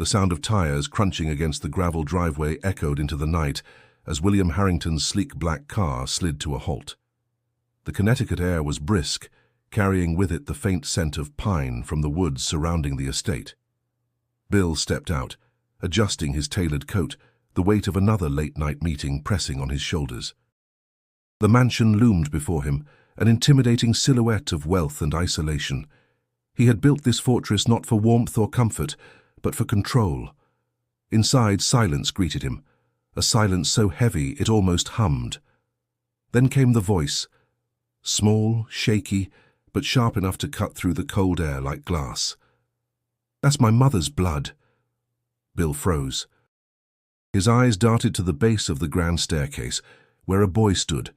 The sound of tires crunching against the gravel driveway echoed into the night as William Harrington's sleek black car slid to a halt. The Connecticut air was brisk, carrying with it the faint scent of pine from the woods surrounding the estate. Bill stepped out, adjusting his tailored coat, the weight of another late-night meeting pressing on his shoulders. The mansion loomed before him, an intimidating silhouette of wealth and isolation. He had built this fortress not for warmth or comfort, but for control. Inside, silence greeted him, a silence so heavy it almost hummed. Then came the voice, small, shaky, but sharp enough to cut through the cold air like glass. "That's my mother's blood." Bill froze. His eyes darted to the base of the grand staircase, where a boy stood,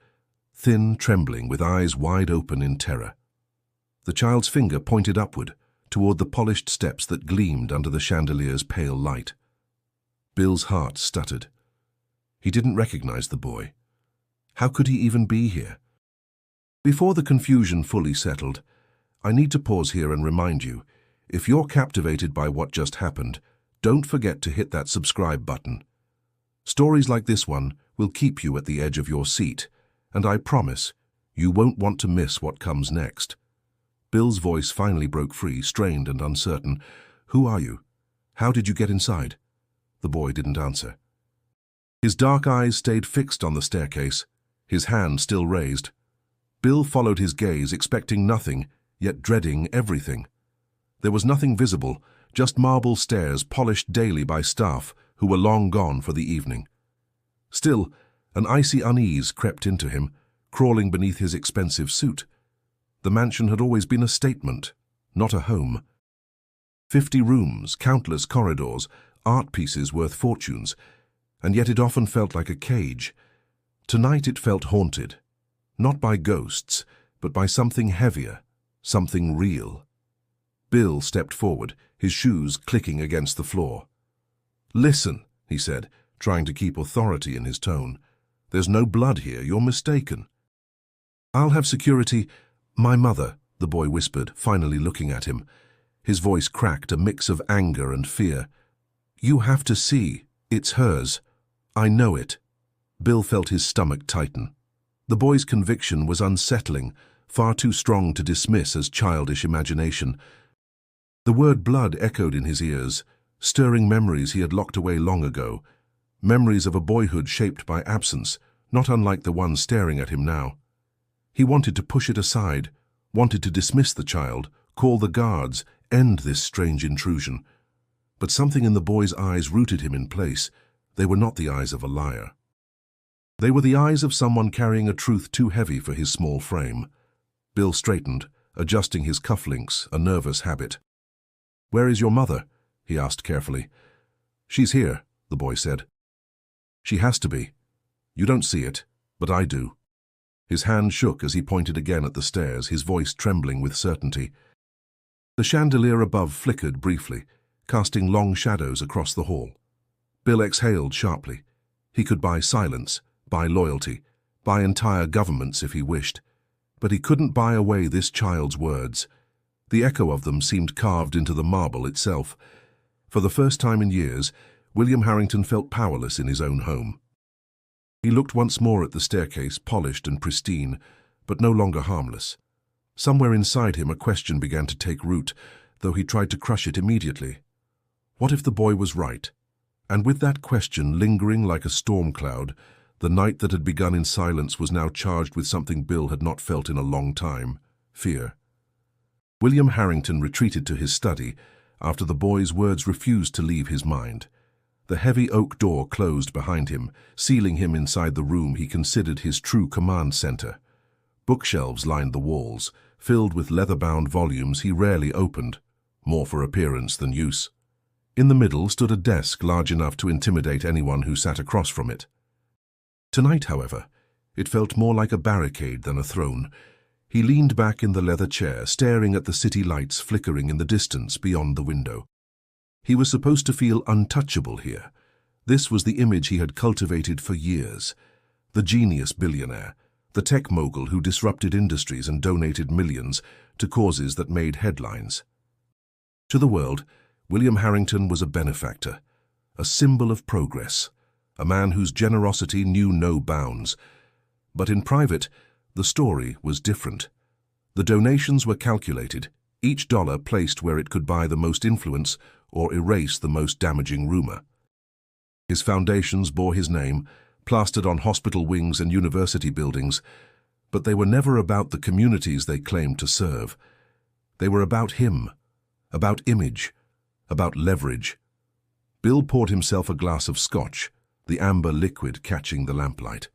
thin, trembling, with eyes wide open in terror. The child's finger pointed upward, toward the polished steps that gleamed under the chandelier's pale light. Bill's heart stuttered. He didn't recognize the boy. How could he even be here? Before the confusion fully settled, I need to pause here and remind you, if you're captivated by what just happened, don't forget to hit that subscribe button. Stories like this one will keep you at the edge of your seat, and I promise you won't want to miss what comes next. Bill's voice finally broke free, strained and uncertain. "Who are you? How did you get inside?" The boy didn't answer. His dark eyes stayed fixed on the staircase, his hand still raised. Bill followed his gaze, expecting nothing, yet dreading everything. There was nothing visible, just marble stairs polished daily by staff who were long gone for the evening. Still, an icy unease crept into him, crawling beneath his expensive suit. The mansion had always been a statement, not a home. 50 rooms, countless corridors, art pieces worth fortunes, and yet it often felt like a cage. Tonight it felt haunted, not by ghosts, but by something heavier, something real. Bill stepped forward, his shoes clicking against the floor. "Listen," he said, trying to keep authority in his tone. "There's no blood here, you're mistaken." "I'll have security." "My mother," the boy whispered, finally looking at him. His voice cracked, a mix of anger and fear. "You have to see. It's hers. I know it." Bill felt his stomach tighten. The boy's conviction was unsettling, far too strong to dismiss as childish imagination. The word blood echoed in his ears, stirring memories he had locked away long ago, memories of a boyhood shaped by absence, not unlike the one staring at him now. He wanted to push it aside, wanted to dismiss the child, call the guards, end this strange intrusion. But something in the boy's eyes rooted him in place. They were not the eyes of a liar. They were the eyes of someone carrying a truth too heavy for his small frame. Bill straightened, adjusting his cufflinks, a nervous habit. "Where is your mother?" he asked carefully. "She's here," the boy said. "She has to be. You don't see it, but I do." His hand shook as he pointed again at the stairs, his voice trembling with certainty. The chandelier above flickered briefly, casting long shadows across the hall. Bill exhaled sharply. He could buy silence, buy loyalty, buy entire governments if he wished. But he couldn't buy away this child's words. The echo of them seemed carved into the marble itself. For the first time in years, William Harrington felt powerless in his own home. He looked once more at the staircase, polished and pristine, but no longer harmless. Somewhere inside him a question began to take root, though he tried to crush it immediately. What if the boy was right? And with that question lingering like a storm cloud, the night that had begun in silence was now charged with something Bill had not felt in a long time: fear. William Harrington retreated to his study after the boy's words refused to leave his mind. The heavy oak door closed behind him, sealing him inside the room he considered his true command center. Bookshelves lined the walls, filled with leather-bound volumes he rarely opened, more for appearance than use. In the middle stood a desk large enough to intimidate anyone who sat across from it. Tonight, however, it felt more like a barricade than a throne. He leaned back in the leather chair, staring at the city lights flickering in the distance beyond the window. He was supposed to feel untouchable here. This was the image he had cultivated for years. The genius billionaire, the tech mogul who disrupted industries and donated millions to causes that made headlines. To the world, William Harrington was a benefactor, a symbol of progress, a man whose generosity knew no bounds. But in private, the story was different. The donations were calculated, each dollar placed where it could buy the most influence or erase the most damaging rumor. His foundations bore his name, plastered on hospital wings and university buildings, but they were never about the communities they claimed to serve. They were about him, about image, about leverage. Bill poured himself a glass of scotch, the amber liquid catching the lamplight.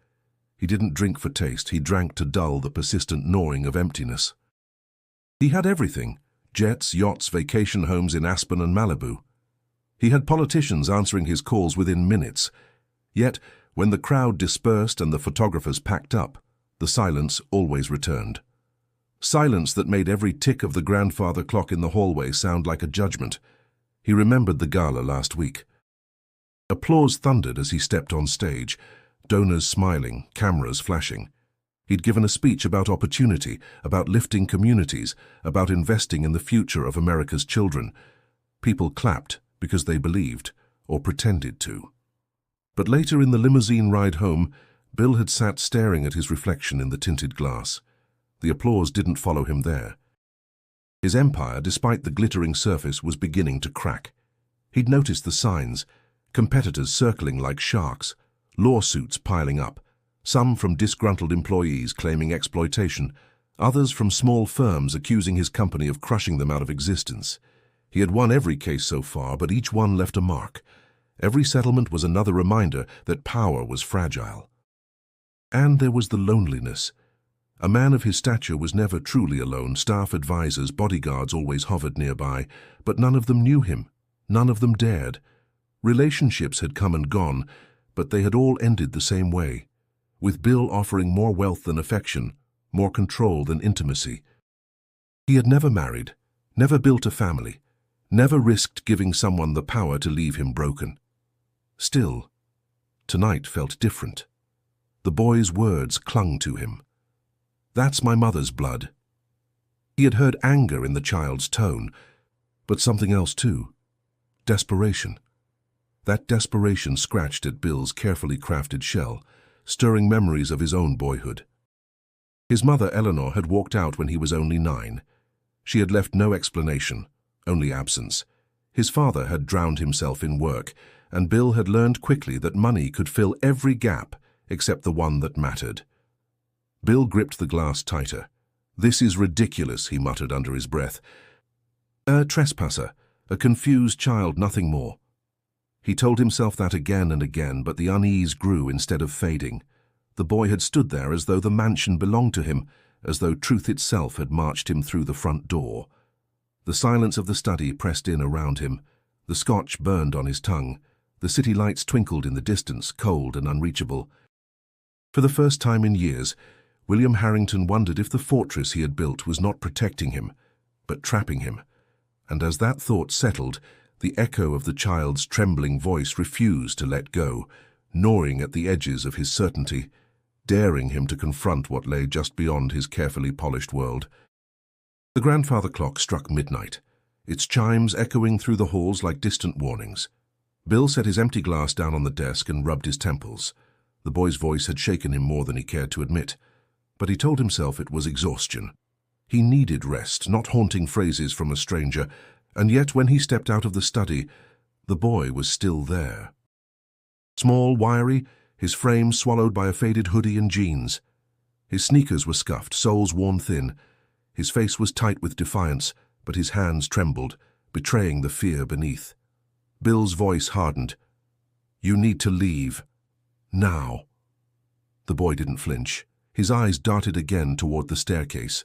He didn't drink for taste, he drank to dull the persistent gnawing of emptiness. He had everything: jets, yachts, vacation homes in Aspen and Malibu. He had politicians answering his calls within minutes. Yet, when the crowd dispersed and the photographers packed up, the silence always returned. Silence that made every tick of the grandfather clock in the hallway sound like a judgment. He remembered the gala last week. Applause thundered as he stepped on stage, donors smiling, cameras flashing. He'd given a speech about opportunity, about lifting communities, about investing in the future of America's children. People clapped because they believed, or pretended to. But later in the limousine ride home, Bill had sat staring at his reflection in the tinted glass. The applause didn't follow him there. His empire, despite the glittering surface, was beginning to crack. He'd noticed the signs: competitors circling like sharks, lawsuits piling up, some from disgruntled employees claiming exploitation, others from small firms accusing his company of crushing them out of existence. He had won every case so far, but each one left a mark. Every settlement was another reminder that power was fragile. And there was the loneliness. A man of his stature was never truly alone. Staff advisors, bodyguards always hovered nearby, but none of them knew him. None of them dared. Relationships had come and gone, but they had all ended the same way, with Bill offering more wealth than affection, more control than intimacy. He had never married, never built a family, never risked giving someone the power to leave him broken. Still, tonight felt different. The boy's words clung to him. "That's my mother's blood." He had heard anger in the child's tone, but something else too: desperation. That desperation scratched at Bill's carefully crafted shell, stirring memories of his own boyhood. His mother, Eleanor, had walked out when he was only 9. She had left no explanation, only absence. His father had drowned himself in work, and Bill had learned quickly that money could fill every gap except the one that mattered. Bill gripped the glass tighter. "This is ridiculous," he muttered under his breath. "A trespasser, a confused child, nothing more." He told himself that again and again, but the unease grew instead of fading. The boy had stood there as though the mansion belonged to him, as though truth itself had marched him through the front door. The silence of the study pressed in around him. The scotch burned on his tongue. The city lights twinkled in the distance, cold and unreachable. For the first time in years, William Harrington wondered if the fortress he had built was not protecting him, but trapping him. And as that thought settled, the echo of the child's trembling voice refused to let go, gnawing at the edges of his certainty, daring him to confront what lay just beyond his carefully polished world. The grandfather clock struck midnight, its chimes echoing through the halls like distant warnings. Bill set his empty glass down on the desk and rubbed his temples. The boy's voice had shaken him more than he cared to admit, but he told himself it was exhaustion. He needed rest, not haunting phrases from a stranger, and yet when he stepped out of the study, the boy was still there. Small, wiry, his frame swallowed by a faded hoodie and jeans. His sneakers were scuffed, soles worn thin. His face was tight with defiance, but his hands trembled, betraying the fear beneath. Bill's voice hardened. "You need to leave. Now." The boy didn't flinch. His eyes darted again toward the staircase.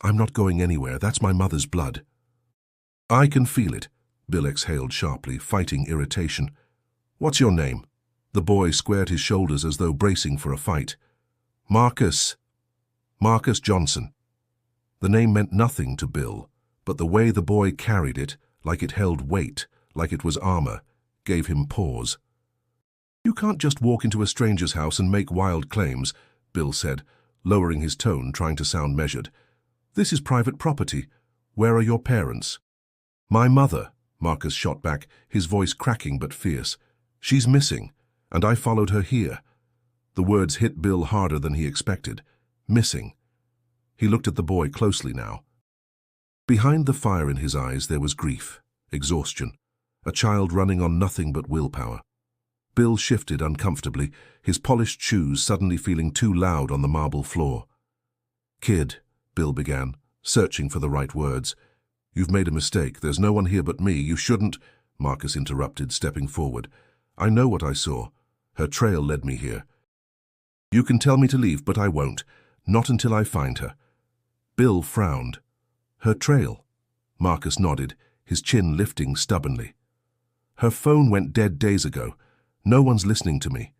"I'm not going anywhere. That's my mother's blood." "I can feel it," Bill exhaled sharply, fighting irritation. "What's your name?" The boy squared his shoulders as though bracing for a fight. "Marcus. Marcus Johnson." The name meant nothing to Bill, but the way the boy carried it, like it held weight, like it was armor, gave him pause. "You can't just walk into a stranger's house and make wild claims," Bill said, lowering his tone, trying to sound measured. "This is private property. Where are your parents?" "My mother," Marcus shot back, his voice cracking but fierce. "She's missing, and I followed her here." The words hit Bill harder than he expected. Missing. He looked at the boy closely now. Behind the fire in his eyes there was grief, exhaustion, a child running on nothing but willpower. Bill shifted uncomfortably, his polished shoes suddenly feeling too loud on the marble floor. "Kid," Bill began, searching for the right words. "You've made a mistake. There's no one here but me. You shouldn't—" Marcus interrupted, stepping forward. "I know what I saw. Her trail led me here. You can tell me to leave, but I won't. Not until I find her." Bill frowned. "Her trail?" Marcus nodded, his chin lifting stubbornly. "Her phone went dead days ago. No one's listening to me.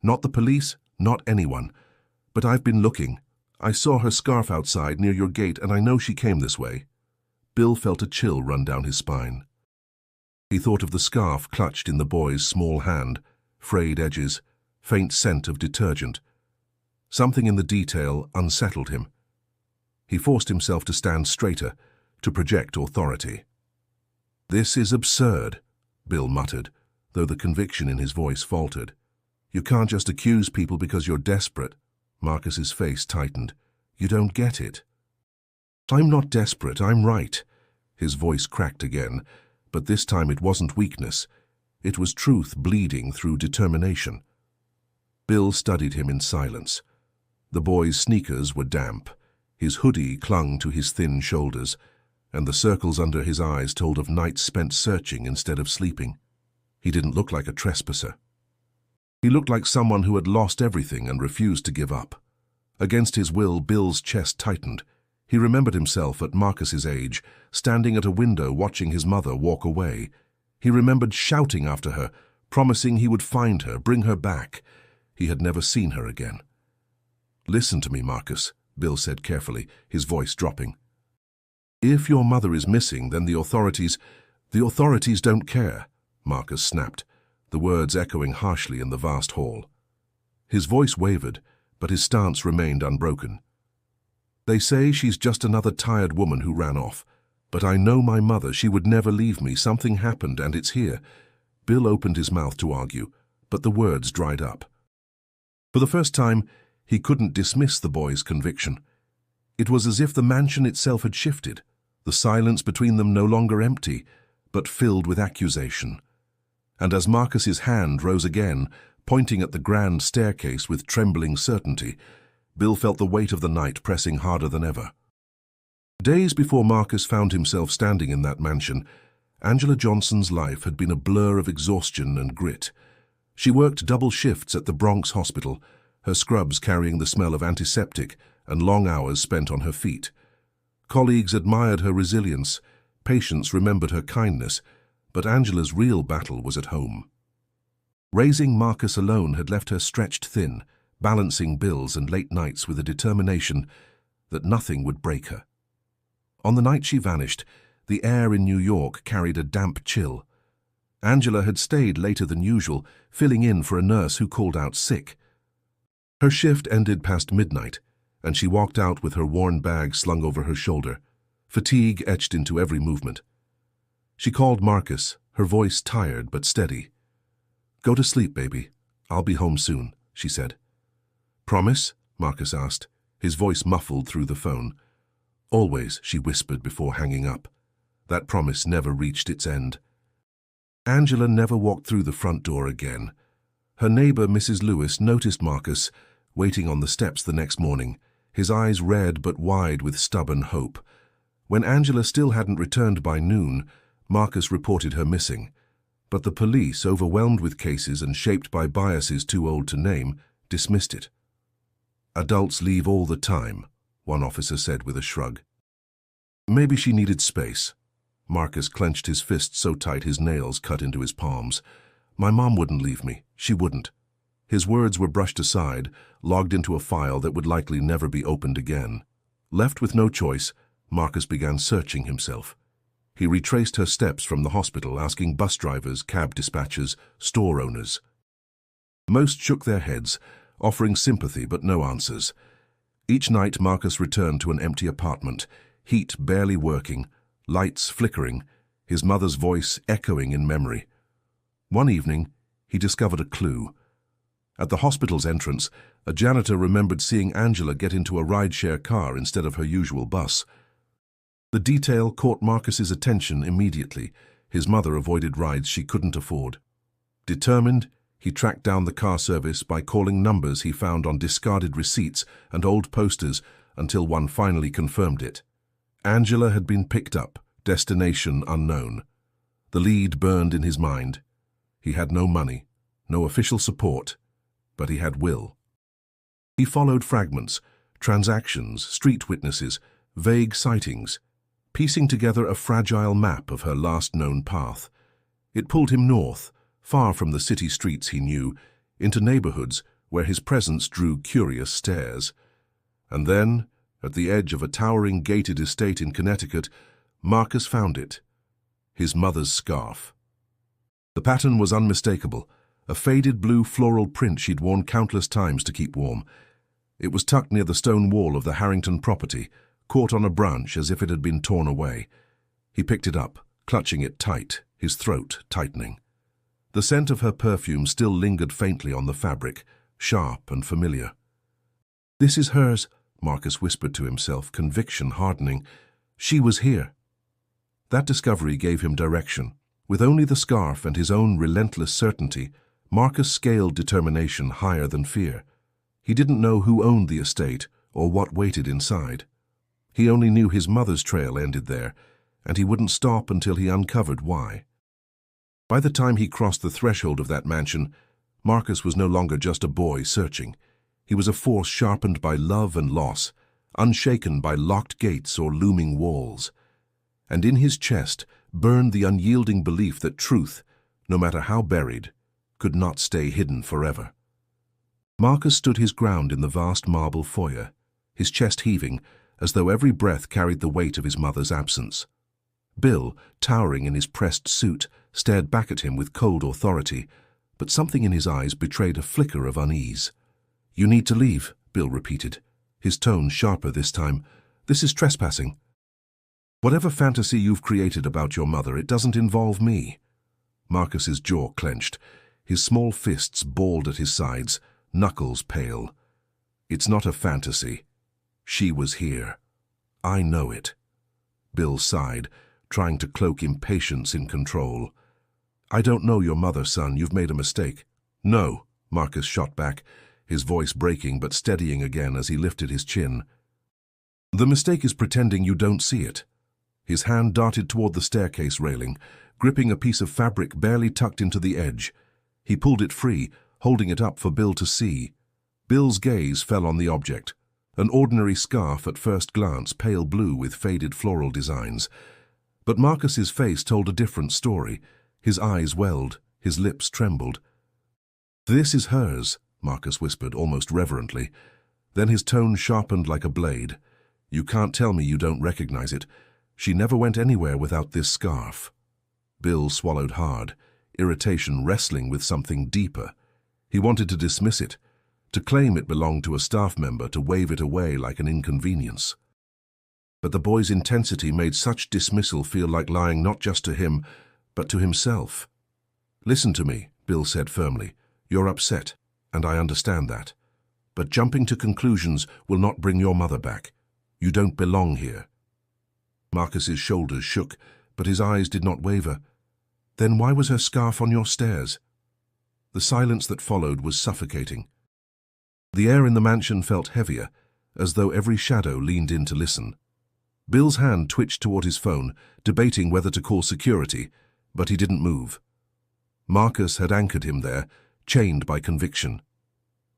Not the police, not anyone. But I've been looking. I saw her scarf outside near your gate, and I know she came this way." Bill felt a chill run down his spine. He thought of the scarf clutched in the boy's small hand, frayed edges, faint scent of detergent. Something in the detail unsettled him. He forced himself to stand straighter, to project authority. "This is absurd," Bill muttered, though the conviction in his voice faltered. "You can't just accuse people because you're desperate." Marcus's face tightened. "You don't get it." "I'm not desperate, I'm right." His voice cracked again, but this time it wasn't weakness. It was truth bleeding through determination. Bill studied him in silence. The boy's sneakers were damp. His hoodie clung to his thin shoulders, and the circles under his eyes told of nights spent searching instead of sleeping. He didn't look like a trespasser. He looked like someone who had lost everything and refused to give up. Against his will, Bill's chest tightened. He remembered himself at Marcus's age, standing at a window watching his mother walk away. He remembered shouting after her, promising he would find her, bring her back. He had never seen her again. "Listen to me, Marcus," Bill said carefully, his voice dropping. "If your mother is missing, then the authorities don't care," Marcus snapped, the words echoing harshly in the vast hall. His voice wavered, but his stance remained unbroken. "They say she's just another tired woman who ran off. But I know my mother, she would never leave me. Something happened, and it's here." Bill opened his mouth to argue, but the words dried up. For the first time, he couldn't dismiss the boy's conviction. It was as if the mansion itself had shifted, the silence between them no longer empty, but filled with accusation. And as Marcus's hand rose again, pointing at the grand staircase with trembling certainty, Bill felt the weight of the night pressing harder than ever. Days before Marcus found himself standing in that mansion, Angela Johnson's life had been a blur of exhaustion and grit. She worked double shifts at the Bronx hospital, her scrubs carrying the smell of antiseptic and long hours spent on her feet. Colleagues admired her resilience, patients remembered her kindness, but Angela's real battle was at home. Raising Marcus alone had left her stretched thin, balancing bills and late nights with a determination that nothing would break her. On the night she vanished, the air in New York carried a damp chill. Angela had stayed later than usual, filling in for a nurse who called out sick. Her shift ended past midnight, and she walked out with her worn bag slung over her shoulder, fatigue etched into every movement. She called Marcus, her voice tired but steady. "Go to sleep, baby. I'll be home soon," she said. "Promise?" Marcus asked, his voice muffled through the phone. "Always," she whispered before hanging up. That promise never reached its end. Angela never walked through the front door again. Her neighbor, Mrs. Lewis, noticed Marcus, waiting on the steps the next morning, his eyes red but wide with stubborn hope. When Angela still hadn't returned by noon, Marcus reported her missing. But the police, overwhelmed with cases and shaped by biases too old to name, dismissed it. "Adults leave all the time," one officer said with a shrug. "Maybe she needed space." Marcus clenched his fist so tight his nails cut into his palms. "My mom wouldn't leave me. She wouldn't." His words were brushed aside, logged into a file that would likely never be opened again. Left with no choice, Marcus began searching himself. He retraced her steps from the hospital, asking bus drivers, cab dispatchers, store owners. Most shook their heads, offering sympathy but no answers. Each night Marcus returned to an empty apartment, heat barely working, lights flickering, his mother's voice echoing in memory. One evening, he discovered a clue. At the hospital's entrance, a janitor remembered seeing Angela get into a ride-share car instead of her usual bus. The detail caught Marcus's attention immediately. His mother avoided rides she couldn't afford. Determined, he tracked down the car service by calling numbers he found on discarded receipts and old posters until one finally confirmed it. Angela had been picked up, destination unknown. The lead burned in his mind. He had no money, no official support, but he had will. He followed fragments, transactions, street witnesses, vague sightings, piecing together a fragile map of her last known path. It pulled him north, far from the city streets he knew, into neighborhoods where his presence drew curious stares. And then, at the edge of a towering gated estate in Connecticut, Marcus found it, his mother's scarf. The pattern was unmistakable, a faded blue floral print she'd worn countless times to keep warm. It was tucked near the stone wall of the Harrington property, caught on a branch as if it had been torn away. He picked it up, clutching it tight, his throat tightening. The scent of her perfume still lingered faintly on the fabric, sharp and familiar. "This is hers," Marcus whispered to himself, conviction hardening. She was here. That discovery gave him direction. With only the scarf and his own relentless certainty, Marcus scaled determination higher than fear. He didn't know who owned the estate or what waited inside. He only knew his mother's trail ended there, and he wouldn't stop until he uncovered why. By the time he crossed the threshold of that mansion, Marcus was no longer just a boy searching. He was a force sharpened by love and loss, unshaken by locked gates or looming walls. And in his chest burned the unyielding belief that truth, no matter how buried, could not stay hidden forever. Marcus stood his ground in the vast marble foyer, his chest heaving, as though every breath carried the weight of his mother's absence. Bill, towering in his pressed suit, stared back at him with cold authority, but something in his eyes betrayed a flicker of unease. "You need to leave," Bill repeated, his tone sharper this time. "This is trespassing. Whatever fantasy you've created about your mother, it doesn't involve me." Marcus's jaw clenched, his small fists balled at his sides, knuckles pale. "It's not a fantasy. She was here. I know it." Bill sighed, trying to cloak impatience in control. "I don't know your mother, son. You've made a mistake." "No," Marcus shot back, his voice breaking but steadying again as he lifted his chin. "The mistake is pretending you don't see it." His hand darted toward the staircase railing, gripping a piece of fabric barely tucked into the edge. He pulled it free, holding it up for Bill to see. Bill's gaze fell on the object, an ordinary scarf at first glance, pale blue with faded floral designs. But Marcus's face told a different story. His eyes welled, his lips trembled. "This is hers," Marcus whispered, almost reverently. Then his tone sharpened like a blade. "You can't tell me you don't recognize it. She never went anywhere without this scarf." Bill swallowed hard, irritation wrestling with something deeper. He wanted to dismiss it, to claim it belonged to a staff member, to wave it away like an inconvenience. But the boy's intensity made such dismissal feel like lying not just to him, but to himself. "Listen to me," Bill said firmly. "You're upset, and I understand that. But jumping to conclusions will not bring your mother back. You don't belong here." Marcus's shoulders shook, but his eyes did not waver. "Then why was her scarf on your stairs?" The silence that followed was suffocating. The air in the mansion felt heavier, as though every shadow leaned in to listen. Bill's hand twitched toward his phone, debating whether to call security, but he didn't move. Marcus had anchored him there, chained by conviction.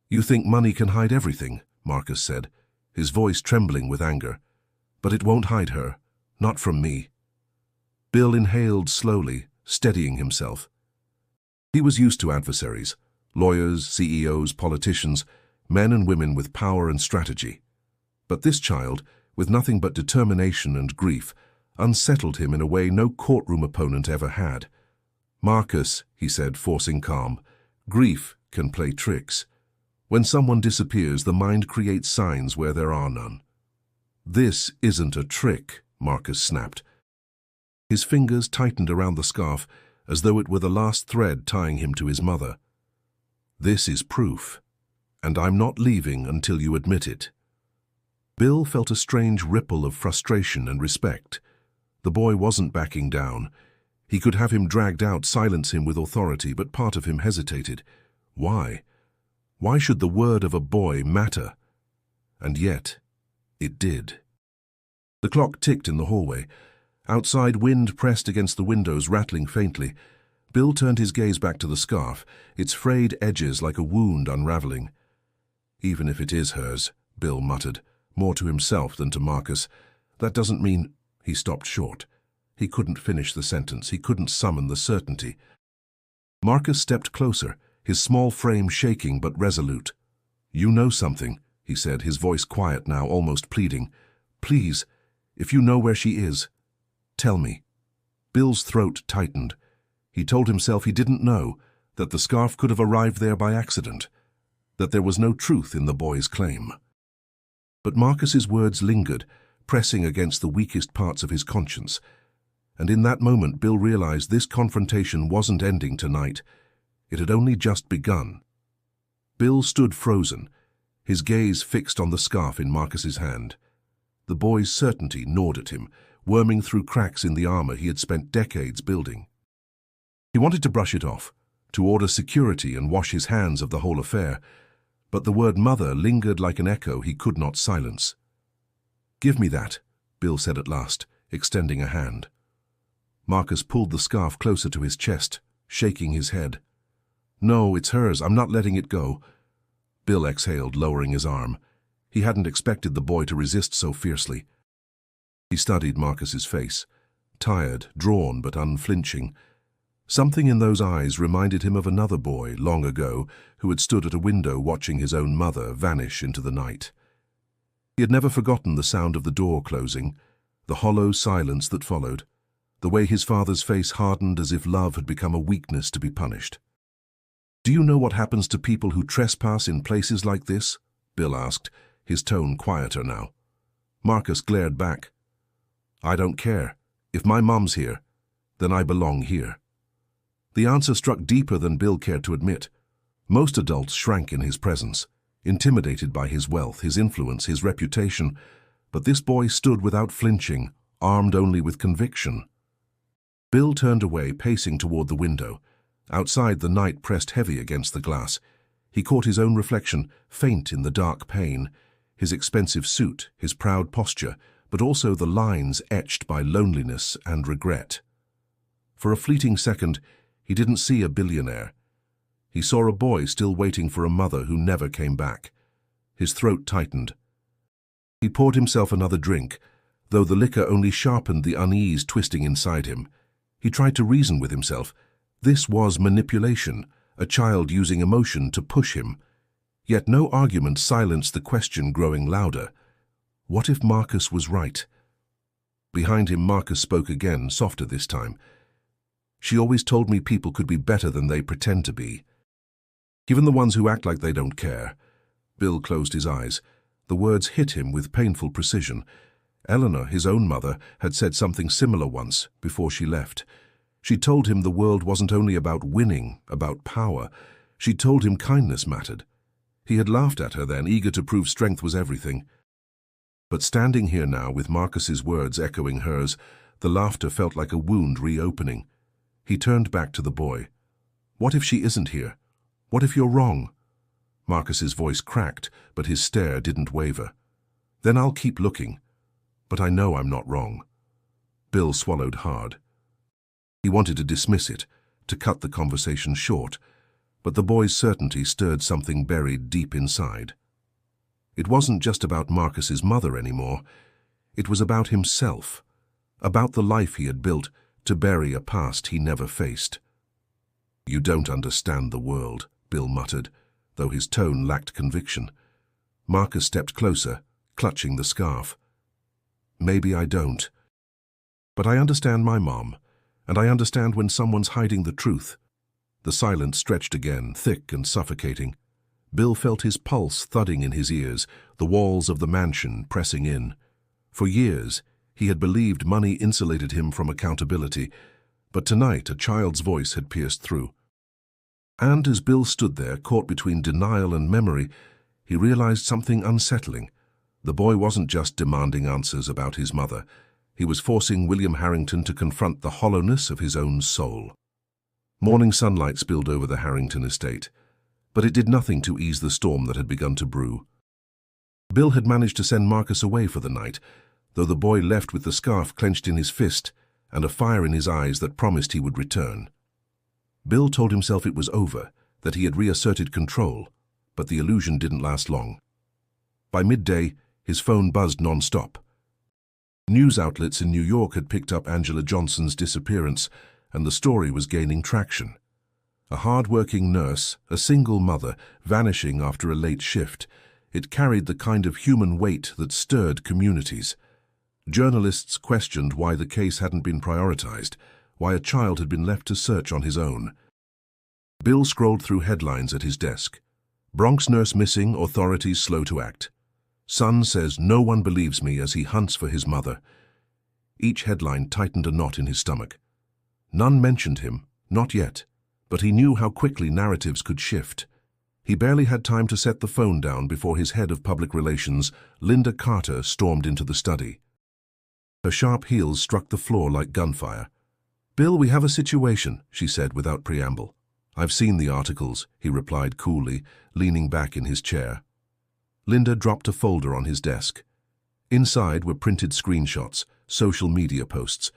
"You think money can hide everything," Marcus said, his voice trembling with anger. "But it won't hide her. Not from me." Bill inhaled slowly, steadying himself. He was used to adversaries, lawyers, CEOs, politicians, men and women with power and strategy. But this child, with nothing but determination and grief, unsettled him in a way no courtroom opponent ever had. "Marcus," he said, forcing calm, "grief can play tricks. When someone disappears, the mind creates signs where there are none." "This isn't a trick," Marcus snapped. His fingers tightened around the scarf as though it were the last thread tying him to his mother. "This is proof, and I'm not leaving until you admit it." Bill felt a strange ripple of frustration and respect. The boy wasn't backing down. He could have him dragged out, silence him with authority, but part of him hesitated. Why? Why should the word of a boy matter? And yet, it did. The clock ticked in the hallway. Outside, wind pressed against the windows, rattling faintly. Bill turned his gaze back to the scarf, its frayed edges like a wound unraveling. "Even if it is hers," Bill muttered, more to himself than to Marcus. "That doesn't mean—" He stopped short. He couldn't finish the sentence. He couldn't summon the certainty. Marcus stepped closer, his small frame shaking but resolute. "You know something," he said, his voice quiet now, almost pleading. "Please, if you know where she is, tell me." Bill's throat tightened. He told himself he didn't know, that the scarf could have arrived there by accident, that there was no truth in the boy's claim. But Marcus's words lingered, pressing against the weakest parts of his conscience. And in that moment, Bill realized this confrontation wasn't ending tonight. It had only just begun. Bill stood frozen, his gaze fixed on the scarf in Marcus's hand. The boy's certainty gnawed at him, worming through cracks in the armor he had spent decades building. He wanted to brush it off, to order security and wash his hands of the whole affair, but the word mother lingered like an echo he could not silence. "Give me that," Bill said at last, extending a hand. Marcus pulled the scarf closer to his chest, shaking his head. "No, it's hers. I'm not letting it go." Bill exhaled, lowering his arm. He hadn't expected the boy to resist so fiercely. He studied Marcus's face, tired, drawn but unflinching. Something in those eyes reminded him of another boy, long ago, who had stood at a window watching his own mother vanish into the night. He had never forgotten the sound of the door closing, the hollow silence that followed, the way his father's face hardened as if love had become a weakness to be punished. "Do you know what happens to people who trespass in places like this?" Bill asked, his tone quieter now. Marcus glared back. "I don't care. If my mom's here, then I belong here." The answer struck deeper than Bill cared to admit. Most adults shrank in his presence, intimidated by his wealth, his influence, his reputation, but this boy stood without flinching, armed only with conviction. Bill turned away, pacing toward the window. Outside, the night pressed heavy against the glass. He caught his own reflection, faint in the dark pane, his expensive suit, his proud posture, but also the lines etched by loneliness and regret. For a fleeting second, he didn't see a billionaire. He saw a boy still waiting for a mother who never came back. His throat tightened. He poured himself another drink, though the liquor only sharpened the unease twisting inside him. He tried to reason with himself. This was manipulation, a child using emotion to push him. Yet no argument silenced the question growing louder. What if Marcus was right? Behind him, Marcus spoke again, softer this time. "She always told me people could be better than they pretend to be. Even the ones who act like they don't care." Bill closed his eyes. The words hit him with painful precision. Eleanor, his own mother, had said something similar once, before she left. She told him the world wasn't only about winning, about power. She told him kindness mattered. He had laughed at her then, eager to prove strength was everything. But standing here now, with Marcus's words echoing hers, the laughter felt like a wound reopening. He turned back to the boy. "What if she isn't here? What if you're wrong?" Marcus's voice cracked, but his stare didn't waver. "Then I'll keep looking. But I know I'm not wrong." Bill swallowed hard. He wanted to dismiss it, to cut the conversation short, but the boy's certainty stirred something buried deep inside. It wasn't just about Marcus's mother anymore. It was about himself, about the life he had built to bury a past he never faced. "You don't understand the world," Bill muttered, though his tone lacked conviction. Marcus stepped closer, clutching the scarf. "Maybe I don't. But I understand my mom, and I understand when someone's hiding the truth." The silence stretched again, thick and suffocating. Bill felt his pulse thudding in his ears, the walls of the mansion pressing in. For years, He had believed money insulated him from accountability, but tonight a child's voice had pierced through. And as Bill stood there, caught between denial and memory, he realized something unsettling. The boy wasn't just demanding answers about his mother. He was forcing William Harrington to confront the hollowness of his own soul. Morning sunlight spilled over the Harrington estate, but it did nothing to ease the storm that had begun to brew. Bill had managed to send Marcus away for the night, though the boy left with the scarf clenched in his fist and a fire in his eyes that promised he would return. Bill told himself it was over, that he had reasserted control, but the illusion didn't last long. By midday, his phone buzzed non-stop. News outlets in New York had picked up Angela Johnson's disappearance, and the story was gaining traction. A hard-working nurse, a single mother, vanishing after a late shift. It carried the kind of human weight that stirred communities. Journalists questioned why the case hadn't been prioritized, why a child had been left to search on his own. Bill scrolled through headlines at his desk. Bronx nurse missing, authorities slow to act. Son says no one believes me as he hunts for his mother. Each headline tightened a knot in his stomach. None mentioned him, not yet, but he knew how quickly narratives could shift. He barely had time to set the phone down before his head of public relations, Linda Carter, stormed into the study. Her sharp heels struck the floor like gunfire. "Bill, we have a situation," she said without preamble. "I've seen the articles," he replied coolly, leaning back in his chair. Linda dropped a folder on his desk. Inside were printed screenshots, social media posts,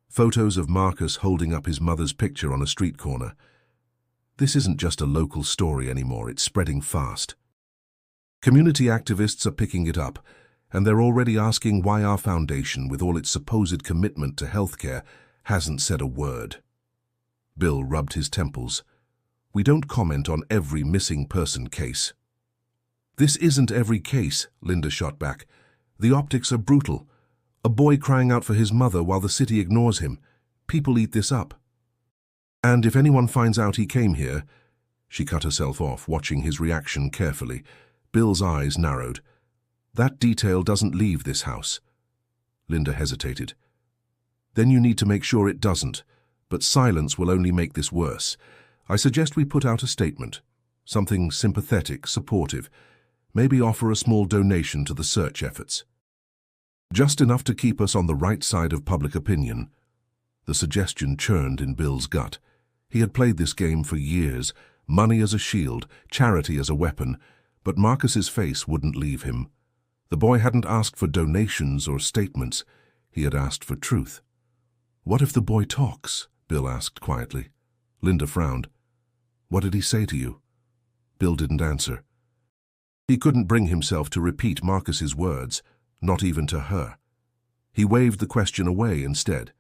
photos of Marcus holding up his mother's picture on a street corner. This isn't just a local story anymore, it's spreading fast. Community activists are picking it up, and they're already asking why our foundation, with all its supposed commitment to healthcare, hasn't said a word. Bill rubbed his temples. "We don't comment on every missing person case." "This isn't every case," Linda shot back. "The optics are brutal. A boy crying out for his mother while the city ignores him. People eat this up. And if anyone finds out he came here—" She cut herself off, watching his reaction carefully. Bill's eyes narrowed. "That detail doesn't leave this house." Linda hesitated. "Then you need to make sure it doesn't. But silence will only make this worse. I suggest we put out a statement. Something sympathetic, supportive. Maybe offer a small donation to the search efforts. Just enough to keep us on the right side of public opinion." The suggestion churned in Bill's gut. He had played this game for years, money as a shield, charity as a weapon, but Marcus's face wouldn't leave him. The boy hadn't asked for donations or statements. He had asked for truth. "What if the boy talks?" Bill asked quietly. Linda frowned. "What did he say to you?" Bill didn't answer. He couldn't bring himself to repeat Marcus's words, not even to her. He waved the question away instead.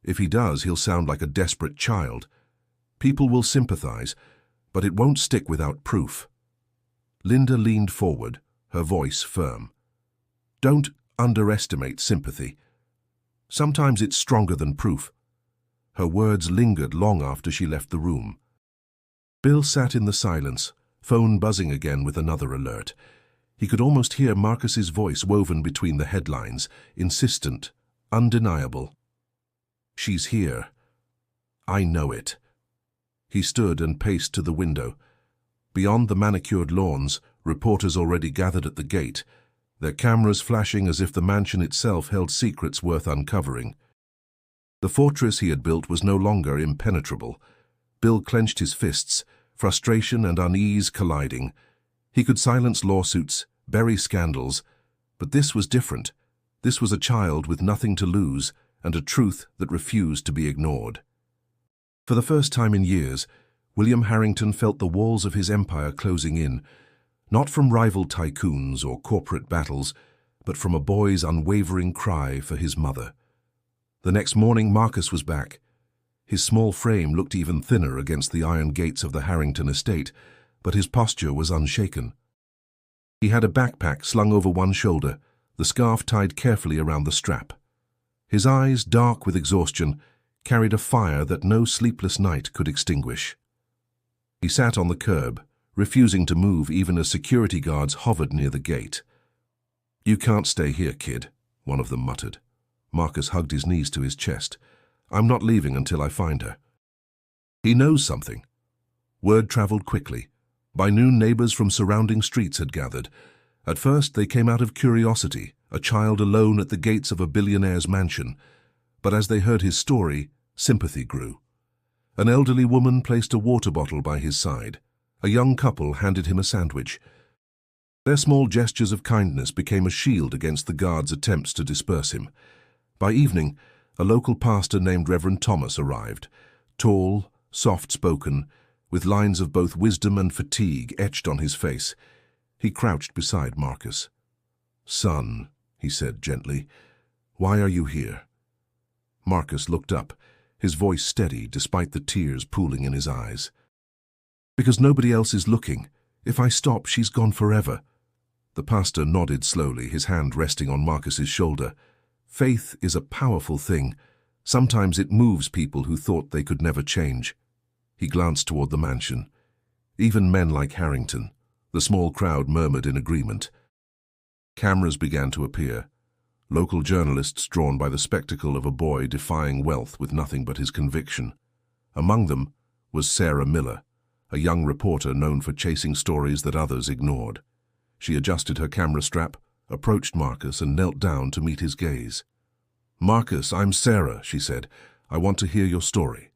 "If he does, he'll sound like a desperate child. People will sympathize, but it won't stick without proof." Linda leaned forward, her voice firm. "Don't underestimate sympathy. Sometimes it's stronger than proof." Her words lingered long after she left the room. Bill sat in the silence, phone buzzing again with another alert. He could almost hear Marcus's voice woven between the headlines, insistent, undeniable. "She's here. I know it." He stood and paced to the window. Beyond the manicured lawns, reporters already gathered at the gate, their cameras flashing as if the mansion itself held secrets worth uncovering. The fortress he had built was no longer impenetrable. Bill clenched his fists, frustration and unease colliding. He could silence lawsuits, bury scandals, but this was different. This was a child with nothing to lose and a truth that refused to be ignored. For the first time in years, William Harrington felt the walls of his empire closing in, not from rival tycoons or corporate battles, but from a boy's unwavering cry for his mother. The next morning, Marcus was back. His small frame looked even thinner against the iron gates of the Harrington estate, but his posture was unshaken. He had a backpack slung over one shoulder, the scarf tied carefully around the strap. His eyes, dark with exhaustion, carried a fire that no sleepless night could extinguish. He sat on the curb, refusing to move even as security guards hovered near the gate. "You can't stay here, kid," one of them muttered. Marcus hugged his knees to his chest. I'm not leaving until I find her. He knows something. Word traveled quickly. By noon, neighbors from surrounding streets had gathered. At first, they came out of curiosity, a child alone at the gates of a billionaire's mansion. But as they heard his story, sympathy grew. An elderly woman placed a water bottle by his side. A young couple handed him a sandwich. Their small gestures of kindness became a shield against the guards' attempts to disperse him. By evening, a local pastor named Reverend Thomas arrived, tall, soft-spoken, with lines of both wisdom and fatigue etched on his face. He crouched beside Marcus. "Son," he said gently, "why are you here?" Marcus looked up, his voice steady despite the tears pooling in his eyes. "Because nobody else is looking. If I stop, she's gone forever." The pastor nodded slowly, his hand resting on Marcus's shoulder. Faith is a powerful thing. Sometimes it moves people who thought they could never change. He glanced toward the mansion. Even men like Harrington. The small crowd murmured in agreement. Cameras began to appear. Local journalists drawn by the spectacle of a boy defying wealth with nothing but his conviction. Among them was Sarah Miller, a young reporter known for chasing stories that others ignored. She adjusted her camera strap, approached Marcus, and knelt down to meet his gaze. "Marcus, I'm Sarah," she said. "I want to hear your story."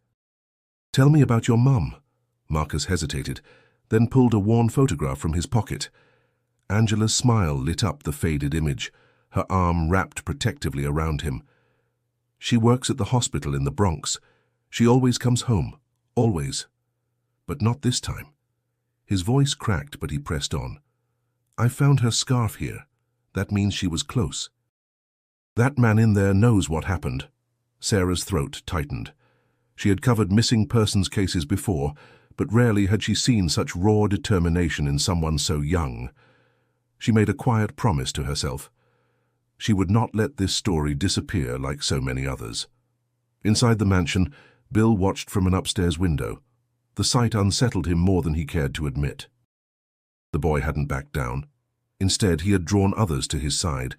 "Tell me about your mum." Marcus hesitated, then pulled a worn photograph from his pocket. Angela's smile lit up the faded image, her arm wrapped protectively around him. "She works at the hospital in the Bronx. She always comes home, always. But not this time." His voice cracked, but he pressed on. "I found her scarf here. That means she was close." "That man in there knows what happened." Sarah's throat tightened. She had covered missing persons cases before, but rarely had she seen such raw determination in someone so young. She made a quiet promise to herself. She would not let this story disappear like so many others. Inside the mansion, Bill watched from an upstairs window. The sight unsettled him more than he cared to admit. The boy hadn't backed down. Instead, he had drawn others to his side,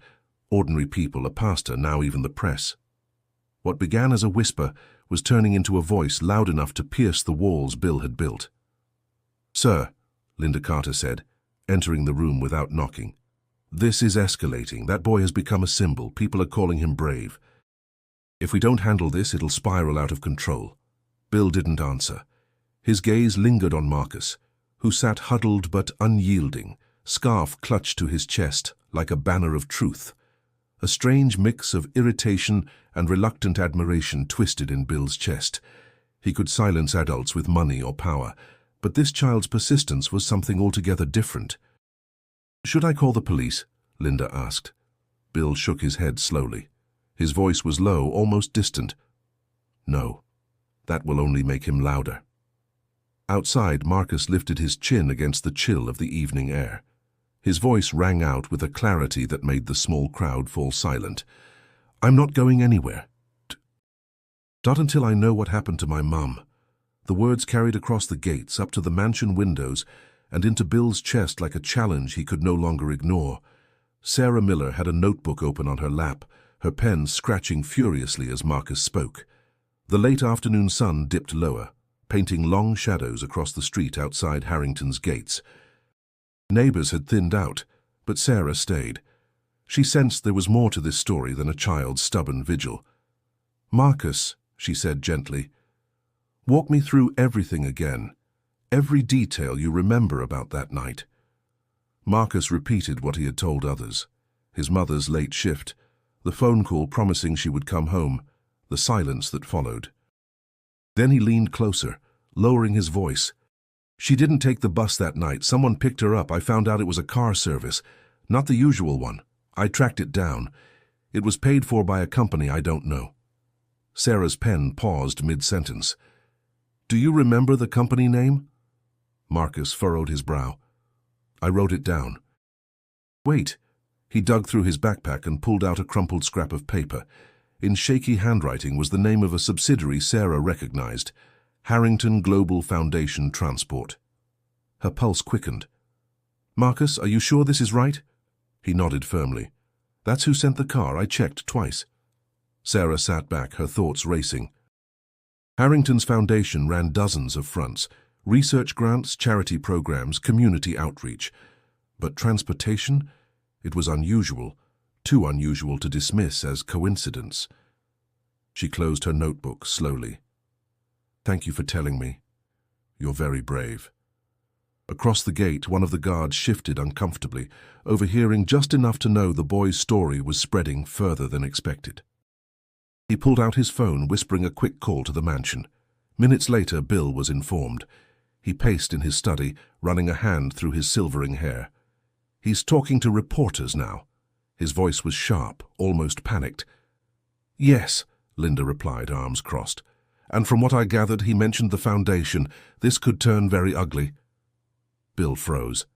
ordinary people, a pastor, now even the press. What began as a whisper was turning into a voice loud enough to pierce the walls Bill had built. "Sir," Linda Carter said, entering the room without knocking. "This is escalating. That boy has become a symbol. People are calling him brave. If we don't handle this, it'll spiral out of control." Bill didn't answer. His gaze lingered on Marcus, who sat huddled but unyielding, scarf clutched to his chest like a banner of truth. A strange mix of irritation and reluctant admiration twisted in Bill's chest. He could silence adults with money or power, but this child's persistence was something altogether different. "Should I call the police?" Linda asked. Bill shook his head slowly. His voice was low, almost distant. "No, that will only make him louder." Outside, Marcus lifted his chin against the chill of the evening air. His voice rang out with a clarity that made the small crowd fall silent. "I'm not going anywhere. Not until I know what happened to my mum." The words carried across the gates, up to the mansion windows, and into Bill's chest like a challenge he could no longer ignore. Sarah Miller had a notebook open on her lap, her pen scratching furiously as Marcus spoke. The late afternoon sun dipped lower, painting long shadows across the street outside Harrington's gates. Neighbors had thinned out, but Sarah stayed. She sensed there was more to this story than a child's stubborn vigil. "Marcus," she said gently, "walk me through everything again, every detail you remember about that night." Marcus repeated what he had told others. His mother's late shift, the phone call promising she would come home, the silence that followed. Then he leaned closer, lowering his voice. "She didn't take the bus that night. Someone picked her up. I found out it was a car service, not the usual one. I tracked it down. It was paid for by a company I don't know." Sarah's pen paused mid-sentence. "Do you remember the company name?" Marcus furrowed his brow. "I wrote it down." "Wait." He dug through his backpack and pulled out a crumpled scrap of paper. In shaky handwriting was the name of a subsidiary Sarah recognized, Harrington Global Foundation Transport. Her pulse quickened. "Marcus, are you sure this is right?" He nodded firmly. "That's who sent the car. I checked twice." Sarah sat back, her thoughts racing. Harrington's foundation ran dozens of fronts: research grants, charity programs, community outreach. But transportation? It was unusual, too unusual to dismiss as coincidence. She closed her notebook slowly. "Thank you for telling me. You're very brave." Across the gate, one of the guards shifted uncomfortably, overhearing just enough to know the boy's story was spreading further than expected. He pulled out his phone, whispering a quick call to the mansion. Minutes later, Bill was informed. He paced in his study, running a hand through his silvering hair. "He's talking to reporters now." His voice was sharp, almost panicked. "Yes," Linda replied, arms crossed. "And from what I gathered, he mentioned the foundation. This could turn very ugly." Bill froze.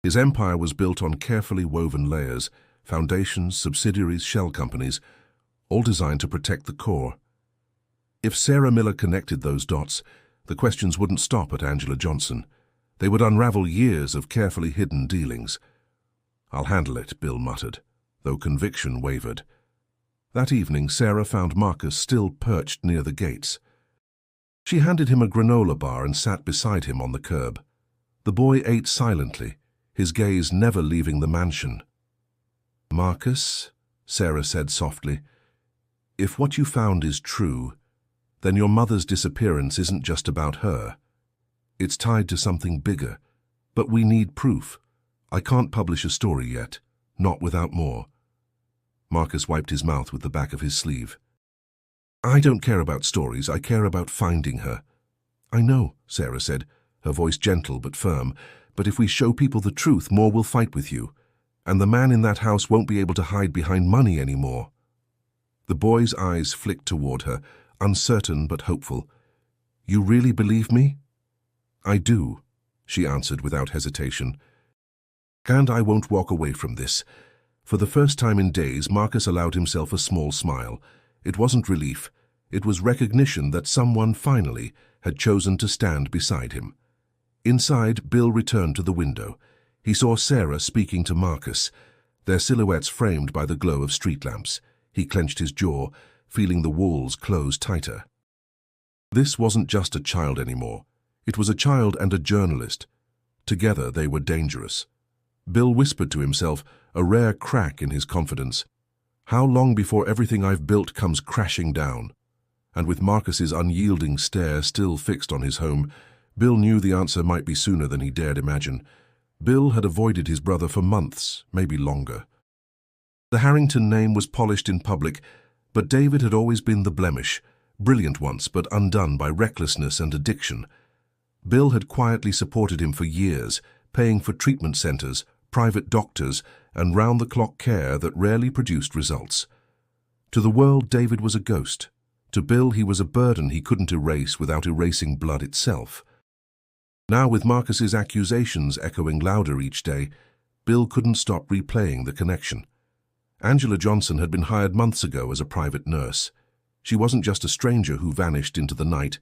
His empire was built on carefully woven layers: foundations, subsidiaries, shell companies, all designed to protect the core. If Sarah Miller connected those dots, the questions wouldn't stop at Angela Johnson. They would unravel years of carefully hidden dealings. "I'll handle it," Bill muttered, though conviction wavered. That evening, Sarah found Marcus still perched near the gates. She handed him a granola bar and sat beside him on the curb. The boy ate silently, his gaze never leaving the mansion. "Marcus," Sarah said softly, "if what you found is true, then your mother's disappearance isn't just about her. It's tied to something bigger. But we need proof. I can't publish a story yet, not without more." Marcus wiped his mouth with the back of his sleeve. "I don't care about stories, I care about finding her." "I know," Sarah said, her voice gentle but firm, "but if we show people the truth, more will fight with you. And the man in that house won't be able to hide behind money anymore." The boy's eyes flicked toward her, uncertain but hopeful. "You really believe me?" "I do," she answered without hesitation. "And I won't walk away from this." For the first time in days, Marcus allowed himself a small smile. It wasn't relief. It was recognition that someone finally had chosen to stand beside him. Inside, Bill returned to the window. He saw Sarah speaking to Marcus, their silhouettes framed by the glow of street lamps. He clenched his jaw, feeling the walls close tighter. This wasn't just a child anymore. It was a child and a journalist. Together they were dangerous. Bill whispered to himself, a rare crack in his confidence. "How long before everything I've built comes crashing down?" And with Marcus's unyielding stare still fixed on his home, Bill knew the answer might be sooner than he dared imagine. Bill had avoided his brother for months, maybe longer. The Harrington name was polished in public, but David had always been the blemish, brilliant once but undone by recklessness and addiction. Bill had quietly supported him for years, paying for treatment centers, private doctors, and round-the-clock care that rarely produced results. To the world, David was a ghost. To Bill, he was a burden he couldn't erase without erasing blood itself. Now, with Marcus's accusations echoing louder each day, Bill couldn't stop replaying the connection. Angela Johnson had been hired months ago as a private nurse. She wasn't just a stranger who vanished into the night.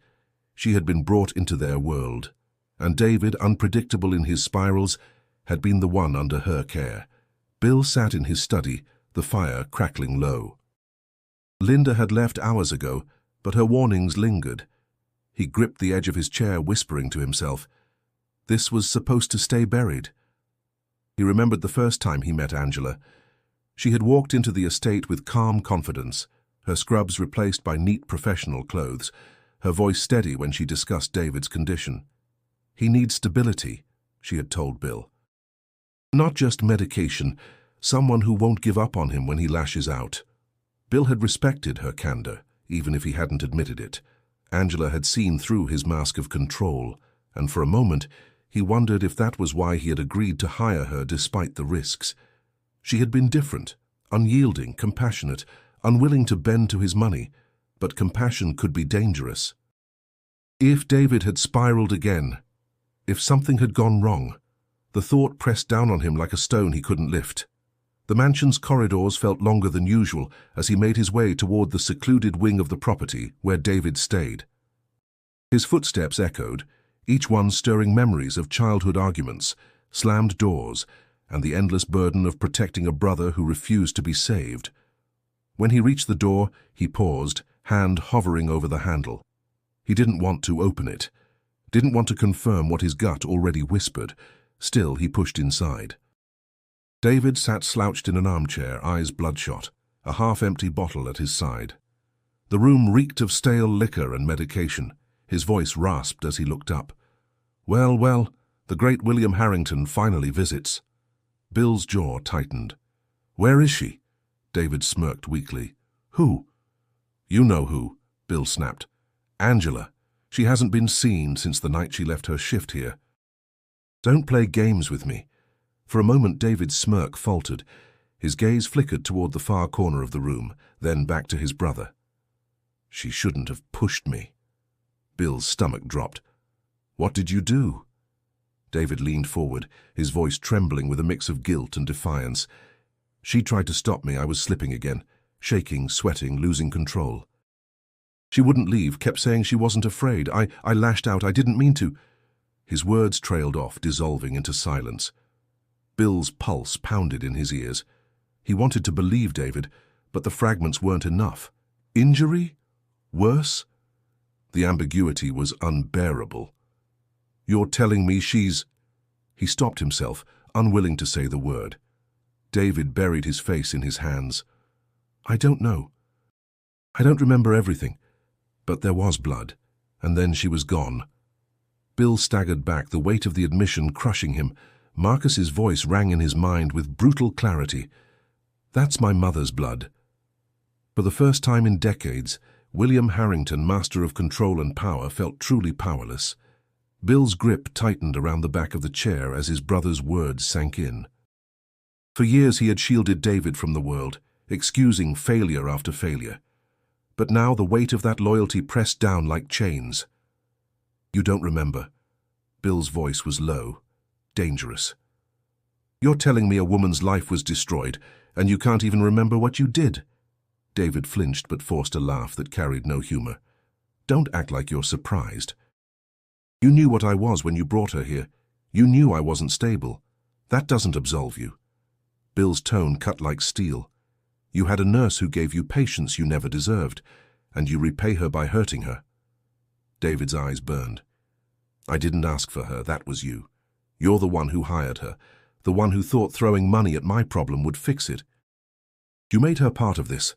She had been brought into their world. And David, unpredictable in his spirals, had been the one under her care. Bill sat in his study, the fire crackling low. Linda had left hours ago, but her warnings lingered. He gripped the edge of his chair, whispering to himself. This was supposed to stay buried. He remembered the first time he met Angela. She had walked into the estate with calm confidence, her scrubs replaced by neat professional clothes, her voice steady when she discussed David's condition. "He needs stability," she had told Bill. "Not just medication, someone who won't give up on him when he lashes out." Bill had respected her candor, even if he hadn't admitted it. Angela had seen through his mask of control, and for a moment he wondered if that was why he had agreed to hire her despite the risks. She had been different, unyielding, compassionate, unwilling to bend to his money, but compassion could be dangerous. If David had spiraled again, if something had gone wrong, the thought pressed down on him like a stone he couldn't lift. The mansion's corridors felt longer than usual as he made his way toward the secluded wing of the property where David stayed. His footsteps echoed, each one stirring memories of childhood arguments, slammed doors, and the endless burden of protecting a brother who refused to be saved. When he reached the door, he paused, hand hovering over the handle. He didn't want to open it, didn't want to confirm what his gut already whispered. Still, he pushed inside. David sat slouched in an armchair, eyes bloodshot, a half-empty bottle at his side. The room reeked of stale liquor and medication. His voice rasped as he looked up. Well, well, the great William Harrington finally visits. Bill's jaw tightened. Where is she? David smirked weakly. Who? You know who, Bill snapped. Angela. She hasn't been seen since the night she left her shift here. Don't play games with me. For a moment David's smirk faltered. His gaze flickered toward the far corner of the room, then back to his brother. She shouldn't have pushed me. Bill's stomach dropped. What did you do? David leaned forward, his voice trembling with a mix of guilt and defiance. She tried to stop me. I was slipping again, shaking, sweating, losing control. She wouldn't leave, kept saying she wasn't afraid. I lashed out. I didn't mean to. His words trailed off, dissolving into silence. Bill's pulse pounded in his ears. He wanted to believe David, but the fragments weren't enough. Injury? Worse? The ambiguity was unbearable. You're telling me she's... He stopped himself, unwilling to say the word. David buried his face in his hands. I don't know. I don't remember everything, but there was blood, and then she was gone. Bill staggered back, the weight of the admission crushing him. Marcus's voice rang in his mind with brutal clarity. That's my mother's blood. For the first time in decades, William Harrington, master of control and power, felt truly powerless. Bill's grip tightened around the back of the chair as his brother's words sank in. For years he had shielded David from the world, excusing failure after failure. But now the weight of that loyalty pressed down like chains. You don't remember. Bill's voice was low, dangerous. You're telling me a woman's life was destroyed, and you can't even remember what you did. David flinched but forced a laugh that carried no humor. Don't act like you're surprised. You knew what I was when you brought her here. You knew I wasn't stable. That doesn't absolve you. Bill's tone cut like steel. You had a nurse who gave you patience you never deserved, and you repay her by hurting her. David's eyes burned. I didn't ask for her, that was you. You're the one who hired her, the one who thought throwing money at my problem would fix it. You made her part of this.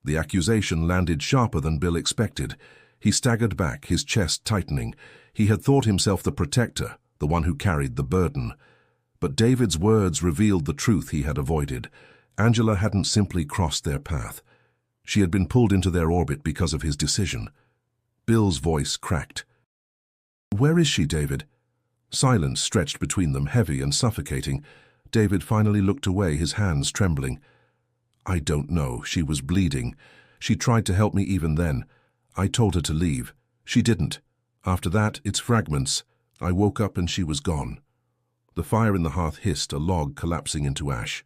The accusation landed sharper than Bill expected. He staggered back, his chest tightening. He had thought himself the protector, the one who carried the burden. But David's words revealed the truth he had avoided. Angela hadn't simply crossed their path. She had been pulled into their orbit because of his decision. Bill's voice cracked. Where is she, David? Silence stretched between them, heavy and suffocating. David finally looked away, his hands trembling. I don't know. She was bleeding. She tried to help me even then. I told her to leave. She didn't. After that, it's fragments. I woke up and she was gone. The fire in the hearth hissed, a log collapsing into ash.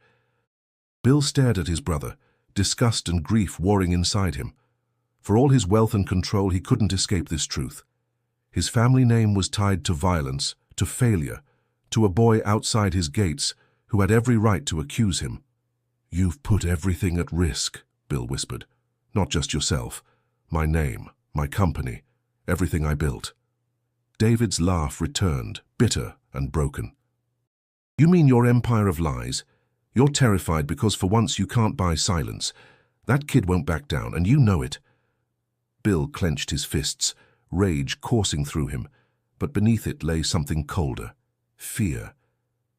Bill stared at his brother, disgust and grief warring inside him. For all his wealth and control, he couldn't escape this truth. His family name was tied to violence, to failure, to a boy outside his gates who had every right to accuse him. You've put everything at risk, Bill whispered. Not just yourself. My name, my company, everything I built. David's laugh returned, bitter and broken. You mean your empire of lies? You're terrified because for once you can't buy silence. That kid won't back down, and you know it. Bill clenched his fists, rage coursing through him, but beneath it lay something colder. Fear.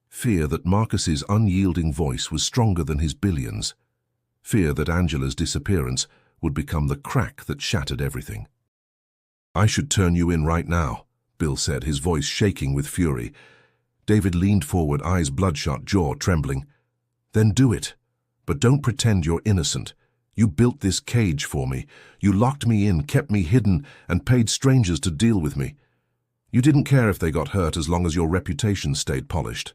Fear that Marcus's unyielding voice was stronger than his billions. Fear that Angela's disappearance would become the crack that shattered everything. I should turn you in right now, Bill said, his voice shaking with fury. David leaned forward, eyes bloodshot, jaw trembling. Then do it. But don't pretend you're innocent. You built this cage for me. You locked me in, kept me hidden, and paid strangers to deal with me. You didn't care if they got hurt as long as your reputation stayed polished.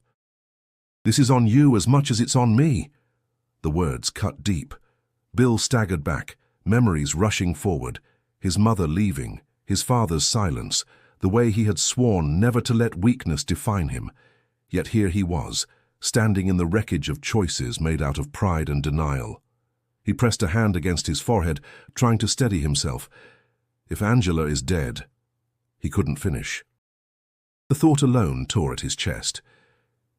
This is on you as much as it's on me. The words cut deep. Bill staggered back, memories rushing forward. His mother leaving, his father's silence, the way he had sworn never to let weakness define him. Yet here he was, standing in the wreckage of choices made out of pride and denial. He pressed a hand against his forehead, trying to steady himself. If Angela is dead, he couldn't finish. The thought alone tore at his chest.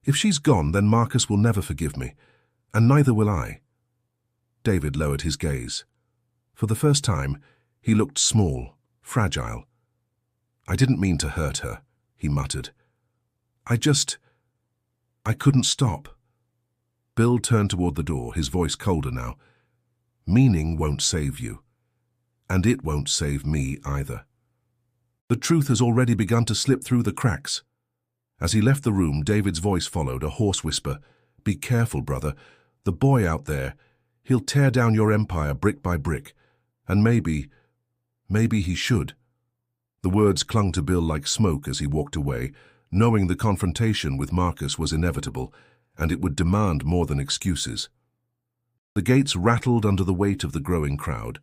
If she's gone, then Marcus will never forgive me, and neither will I. David lowered his gaze. For the first time, he looked small, fragile. I didn't mean to hurt her, he muttered. I couldn't stop. Bill turned toward the door, his voice colder now. Meaning won't save you. And it won't save me either. The truth has already begun to slip through the cracks. As he left the room, David's voice followed, a hoarse whisper. Be careful, brother. The boy out there, he'll tear down your empire brick by brick. And maybe he should. The words clung to Bill like smoke as he walked away, knowing the confrontation with Marcus was inevitable, and it would demand more than excuses. The gates rattled under the weight of the growing crowd.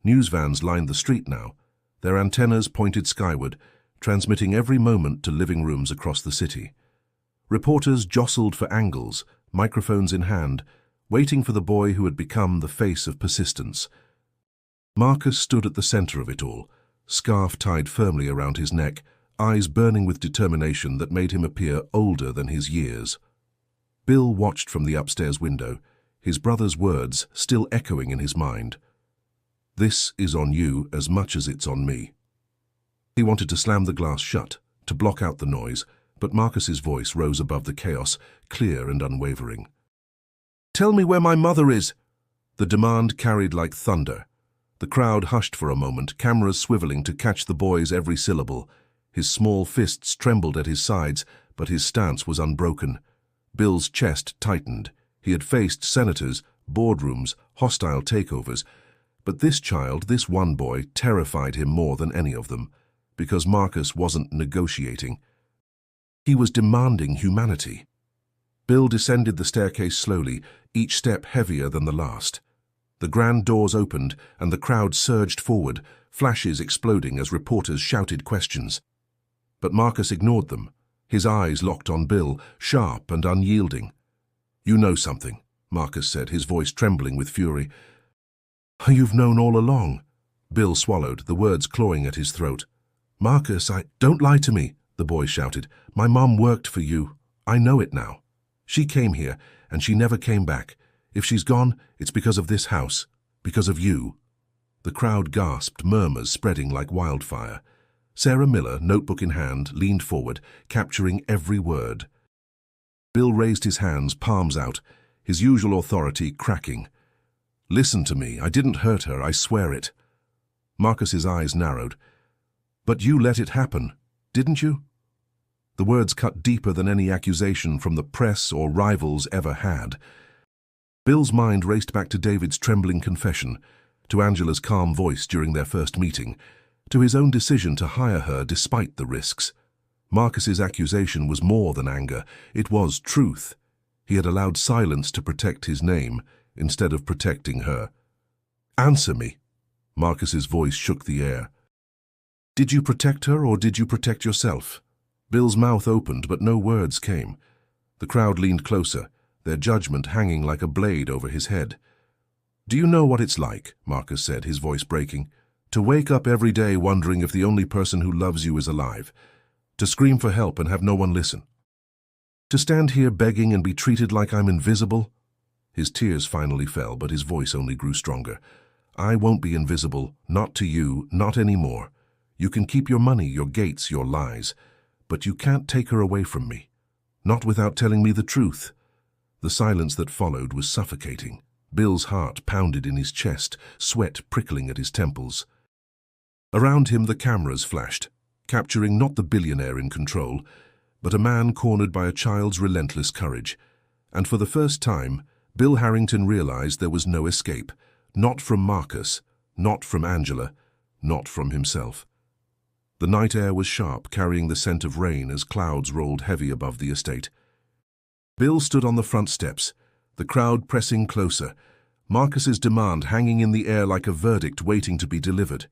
News vans lined the street now, their antennas pointed skyward, transmitting every moment to living rooms across the city. Reporters jostled for angles, microphones in hand, waiting for the boy who had become the face of persistence. Marcus stood at the center of it all, scarf tied firmly around his neck, eyes burning with determination that made him appear older than his years. Bill watched from the upstairs window, his brother's words still echoing in his mind. This is on you as much as it's on me. He wanted to slam the glass shut, to block out the noise, but Marcus's voice rose above the chaos, clear and unwavering. Tell me where my mother is! The demand carried like thunder. The crowd hushed for a moment, cameras swiveling to catch the boy's every syllable. His small fists trembled at his sides, but his stance was unbroken. Bill's chest tightened. He had faced senators, boardrooms, hostile takeovers. But this child, this one boy, terrified him more than any of them, because Marcus wasn't negotiating. He was demanding humanity. Bill descended the staircase slowly, each step heavier than the last. The grand doors opened, and the crowd surged forward, flashes exploding as reporters shouted questions. But Marcus ignored them, his eyes locked on Bill, sharp and unyielding. You know something, Marcus said, his voice trembling with fury. You've known all along. Bill swallowed, the words clawing at his throat. Marcus, don't lie to me, the boy shouted. My mom worked for you. I know it now. She came here, and she never came back. If she's gone, it's because of this house, because of you. The crowd gasped, murmurs spreading like wildfire. Sarah Miller, notebook in hand, leaned forward, capturing every word. Bill raised his hands, palms out, his usual authority cracking. Listen to me, I didn't hurt her, I swear it. Marcus's eyes narrowed. But you let it happen, didn't you? The words cut deeper than any accusation from the press or rivals ever had. Bill's mind raced back to David's trembling confession, to Angela's calm voice during their first meeting, to his own decision to hire her despite the risks. Marcus's accusation was more than anger, it was truth. He had allowed silence to protect his name, instead of protecting her. Answer me. Marcus's voice shook the air. Did you protect her, or did you protect yourself? Bill's mouth opened, but no words came. The crowd leaned closer, their judgment hanging like a blade over his head. Do you know what it's like, Marcus said, his voice breaking, to wake up every day wondering if the only person who loves you is alive, to scream for help and have no one listen, to stand here begging and be treated like I'm invisible? His tears finally fell, but his voice only grew stronger. I won't be invisible, not to you, not anymore. You can keep your money, your gates, your lies, but you can't take her away from me, not without telling me the truth. The silence that followed was suffocating. Bill's heart pounded in his chest, sweat prickling at his temples. Around him the cameras flashed, capturing not the billionaire in control, but a man cornered by a child's relentless courage. And for the first time, Bill Harrington realized there was no escape, not from Marcus, not from Angela, not from himself. The night air was sharp, carrying the scent of rain as clouds rolled heavy above the estate. Bill stood on the front steps, the crowd pressing closer, Marcus's demand hanging in the air like a verdict waiting to be delivered.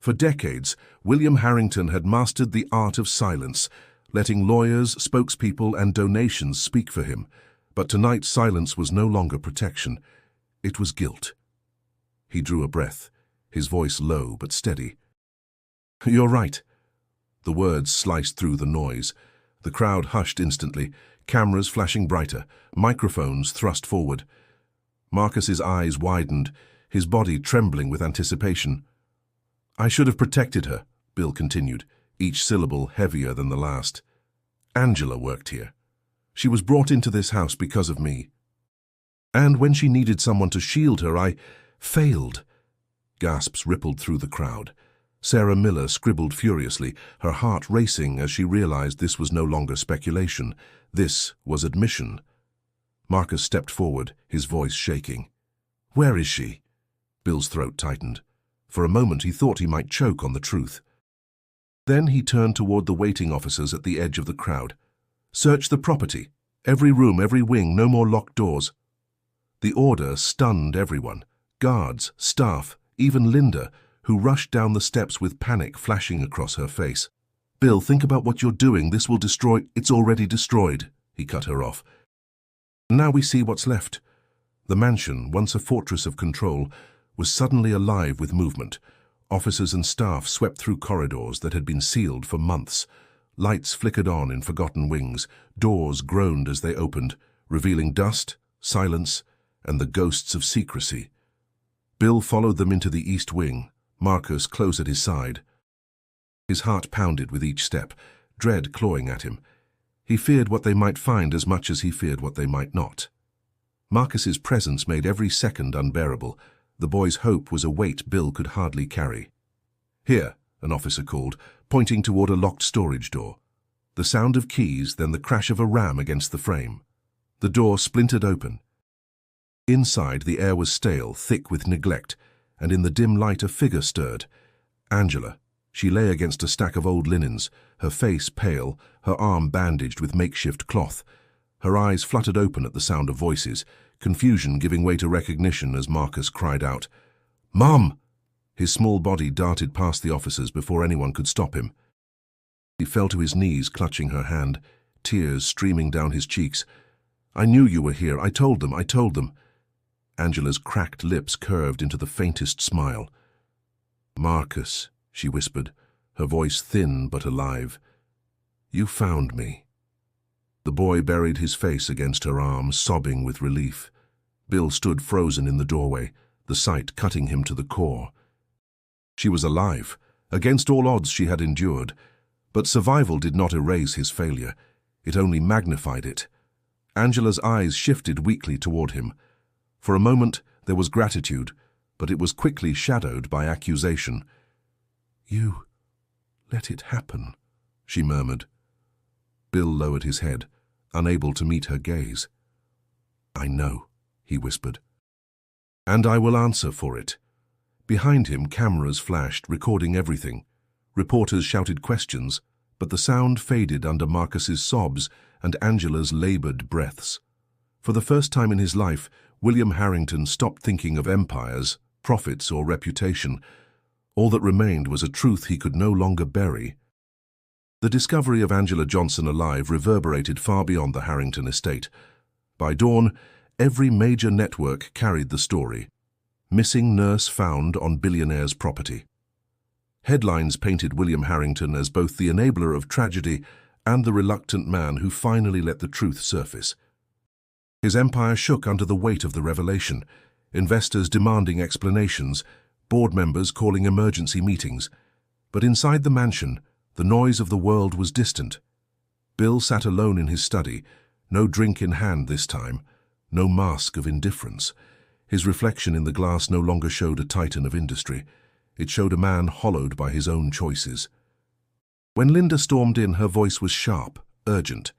For decades, William Harrington had mastered the art of silence, letting lawyers, spokespeople, and donations speak for him. But tonight silence was no longer protection. It was guilt. He drew a breath, his voice low but steady. "You're right." The words sliced through the noise. The crowd hushed instantly, cameras flashing brighter, microphones thrust forward. Marcus's eyes widened, his body trembling with anticipation. "I should have protected her," Bill continued, each syllable heavier than the last. "Angela worked here. She was brought into this house because of me. And when she needed someone to shield her, I failed." Gasps rippled through the crowd. Sarah Miller scribbled furiously, her heart racing as she realized this was no longer speculation. This was admission. Marcus stepped forward, his voice shaking. "Where is she?" Bill's throat tightened. For a moment he thought he might choke on the truth. Then he turned toward the waiting officers at the edge of the crowd. "Search the property. Every room, every wing, no more locked doors." The order stunned everyone. Guards, staff, even Linda, who rushed down the steps with panic flashing across her face. "Bill, think about what you're doing. This will destroy—" "It's already destroyed," he cut her off. "Now we see what's left." The mansion, once a fortress of control, was suddenly alive with movement. Officers and staff swept through corridors that had been sealed for months. Lights flickered on in forgotten wings. Doors groaned as they opened, revealing dust, silence, and the ghosts of secrecy. Bill followed them into the east wing, Marcus close at his side. His heart pounded with each step, dread clawing at him. He feared what they might find as much as he feared what they might not. Marcus's presence made every second unbearable. The boy's hope was a weight Bill could hardly carry. "Here," an officer called, pointing toward a locked storage door. The sound of keys, then the crash of a ram against the frame. The door splintered open. Inside, the air was stale, thick with neglect, and in the dim light a figure stirred. Angela. She lay against a stack of old linens, her face pale, her arm bandaged with makeshift cloth. Her eyes fluttered open at the sound of voices, confusion giving way to recognition as Marcus cried out, "Mom!" His small body darted past the officers before anyone could stop him. He fell to his knees, clutching her hand, tears streaming down his cheeks. "I knew you were here. I told them. Angela's cracked lips curved into the faintest smile. "Marcus," she whispered, her voice thin but alive. "You found me." The boy buried his face against her arm, sobbing with relief. Bill stood frozen in the doorway, the sight cutting him to the core. She was alive, against all odds she had endured. But survival did not erase his failure. It only magnified it. Angela's eyes shifted weakly toward him. For a moment there was gratitude, but it was quickly shadowed by accusation. "You let it happen," she murmured. Bill lowered his head, unable to meet her gaze. "I know," he whispered. "And I will answer for it." Behind him, cameras flashed, recording everything. Reporters shouted questions, but the sound faded under Marcus's sobs and Angela's labored breaths. For the first time in his life, William Harrington stopped thinking of empires, profits, or reputation. All that remained was a truth he could no longer bury. The discovery of Angela Johnson alive reverberated far beyond the Harrington estate. By dawn, every major network carried the story. Missing nurse found on Billionaire's property. Headlines painted William Harrington as both the enabler of tragedy and the reluctant man who finally let the truth surface. His empire shook under the weight of the revelation, investors demanding explanations, board members calling emergency meetings. But inside the mansion, the noise of the world was distant. Bill sat alone in his study, no drink in hand this time, no mask of indifference. His reflection in the glass no longer showed a titan of industry. It showed a man hollowed by his own choices. When Linda stormed in, her voice was sharp, urgent.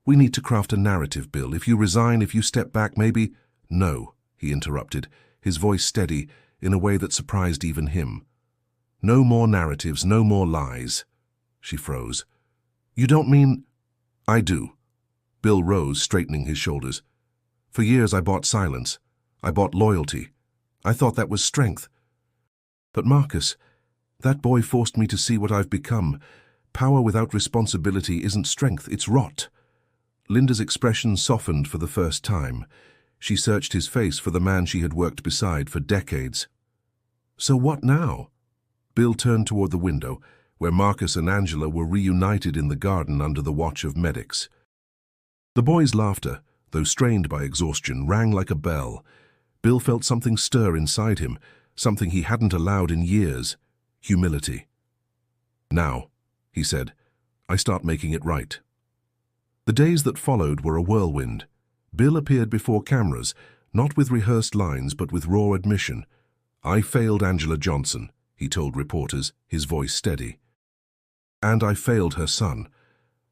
"We need to craft a narrative, Bill. If you resign, if you step back, maybe—" "No," he interrupted, his voice steady in a way that surprised even him. "No more narratives, no more lies." She froze. "You don't mean—" "I do." Bill rose, straightening his shoulders. "For years I bought silence. I bought loyalty. I thought that was strength. But Marcus, that boy forced me to see what I've become. Power without responsibility isn't strength, it's rot." Linda's expression softened for the first time. She searched his face for the man she had worked beside for decades. So what now? Bill turned toward the window, where Marcus and Angela were reunited in the garden under the watch of medics. The boy's laughter, though strained by exhaustion, rang like a bell. Bill felt something stir inside him, something he hadn't allowed in years: humility. "Now," he said, "I start making it right." The days that followed were a whirlwind. Bill appeared before cameras, not with rehearsed lines but with raw admission. "I failed Angela Johnson," he told reporters, his voice steady. "And I failed her son.